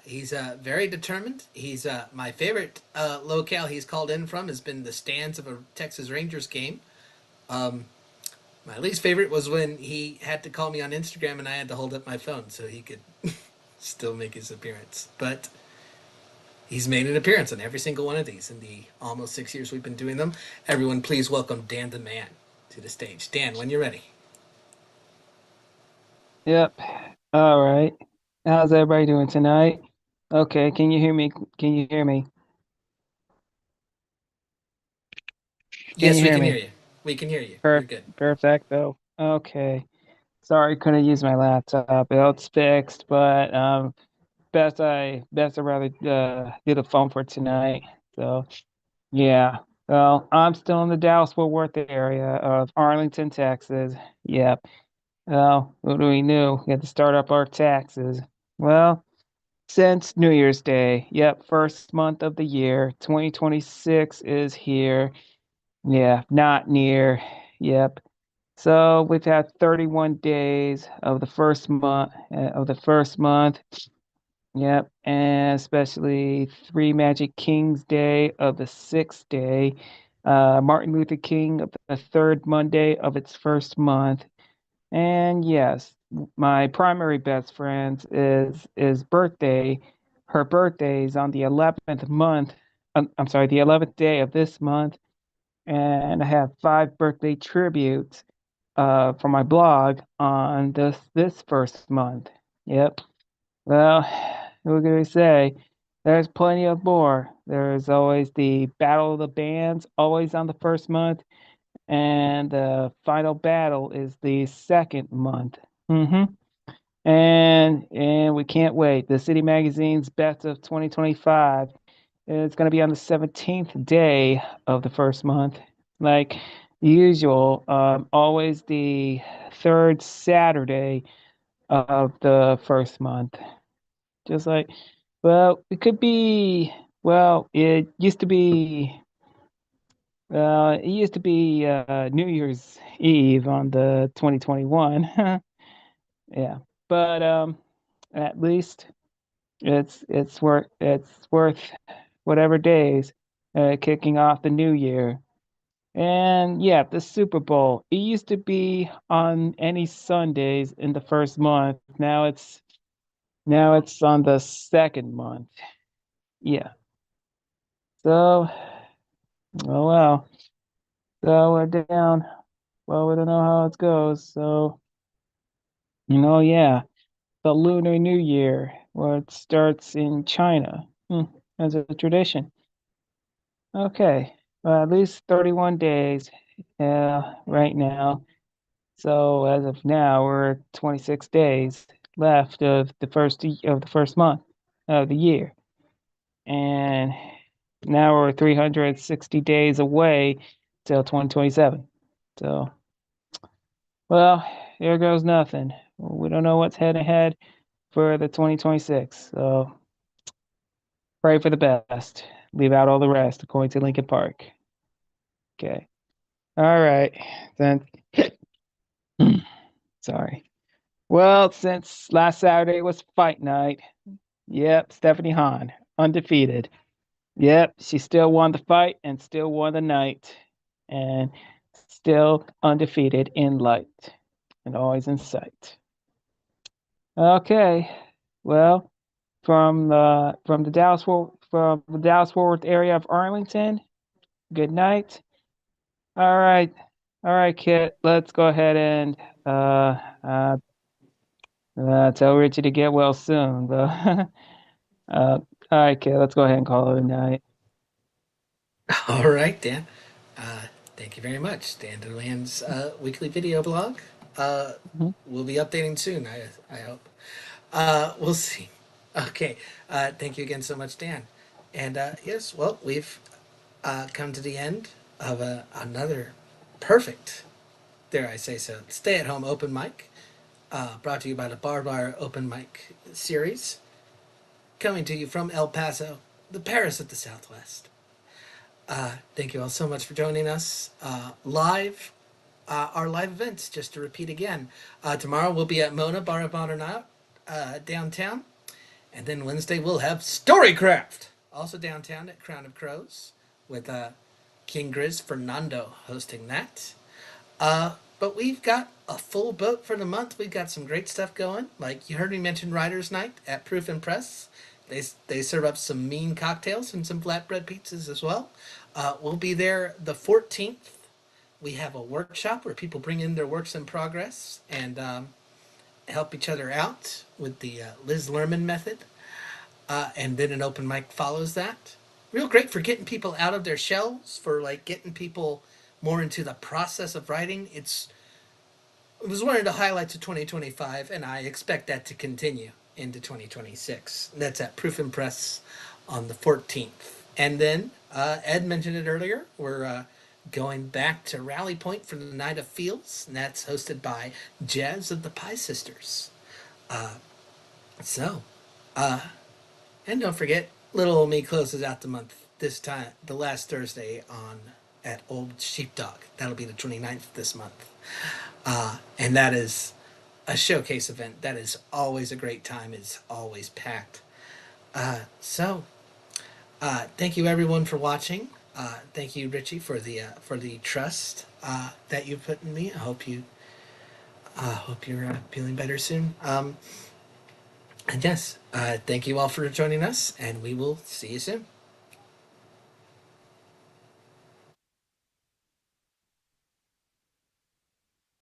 He's very determined. He's my favorite locale he's called in from has been the stands of a Texas Rangers game. My least favorite was when he had to call me on Instagram and I had to hold up my phone so he could still make his appearance. But he's made an appearance on every single one of these in the almost 6 years we've been doing them. Everyone, please welcome Dan the Man to the stage. Dan, when you're ready. Yep. All right. How's everybody doing tonight? Okay, can you hear me? Can you hear me? Yes, you we hear can me? hear you. We can hear you. You're good. Perfecto. Okay. Sorry, couldn't use my laptop. It's fixed, but best I rather do the phone for tonight. So yeah. Well, I'm still in the Dallas-Fort Worth area of Arlington, Texas. Yep. Well, what do we know? We had to start up our taxes. Well, since New Year's Day. Yep, first month of the year. 2026 is here. Yeah, not near. Yep. So we've had 31 days of the first month. Yep, and especially 3 Magic Kings Day of the 6th day. Martin Luther King of the 3rd Monday of its first month. And yes, my primary best friend is birthday. Her birthday is on the 11th month. I'm sorry, the 11th day of this month, and I have 5 birthday tributes for my blog on this first month. Yep. Well, what can we say? There's plenty of more. There's always the Battle of the Bands, always on the first month, and the final battle is the second month. And we can't wait. The City Magazine's Best of 2025 is going to be on the 17th day of the first month. Like, usual, always the third Saturday of the first month. Just like, well, it could be, well, it used to be New Year's Eve on the 2021. Yeah, but at least it's worth whatever days kicking off the new year. And yeah, the Super Bowl. It used to be on any Sundays in the first month. Now it's on the second month. Yeah. So, oh well. So we're down. Well, we don't know how it goes. So, yeah, the Lunar New Year, where it starts in China, as a tradition. Okay, well, at least 31 days, right now. So as of now, we're at 26 days left of the first month of the year, and now we're 360 days away till 2027. So, well, here goes nothing. We don't know what's head ahead for the 2026. So pray for the best. Leave out all the rest, according to Lincoln Park. Okay. All right. Then. Sorry. Well, since last Saturday was fight night, yep, Stephanie Hahn, undefeated. Yep, she still won the fight and still won the night. And still undefeated in light and always in sight. Okay. Well, from the Dallas Fort Worth area of Arlington, good night. All right, Kit. Let's go ahead and tell Richie to get well soon. But all right, Kit. Let's go ahead and call it a night. All right, Dan. Thank you very much. Dan DeLand's weekly video blog. We'll be updating soon, I hope. We'll see. Okay. Thank you again so much, Dan. And yes, well, we've come to the end of another perfect, dare I say so, stay-at-home open mic, brought to you by the Barbed Wire Open Mic Series, coming to you from El Paso, the Paris of the Southwest. Thank you all so much for joining us live. Our live events, just to repeat again. Tomorrow we'll be at Mona Bar of Modern Art downtown. And then Wednesday we'll have Storycraft, also downtown at Crown of Crows, with King Grizz Fernando hosting that. But we've got a full boat for the month. We've got some great stuff going. Like you heard me mention Writers Night at Proof and Press. They serve up some mean cocktails and some flatbread pizzas as well. We'll be there the 14th. We have a workshop where people bring in their works in progress and help each other out with the Liz Lerman method. And then an open mic follows that. Real great for getting people out of their shells, for like getting people more into the process of writing. It was one of the highlights of 2025, and I expect that to continue into 2026. That's at Proof and Press on the 14th. And then, Ed mentioned it earlier, we're going back to Rally Point for the Night of Fields, and that's hosted by Jazz of the Pie Sisters. And don't forget, Little Old Me closes out the month this time, the last Thursday at Old Sheepdog. That'll be the 29th this month. And that is a showcase event. That is always a great time. It's always packed. Thank you everyone for watching. Thank you, Richie, for the trust that you put in me. I hope you're feeling better soon. And yes, thank you all for joining us, and we will see you soon.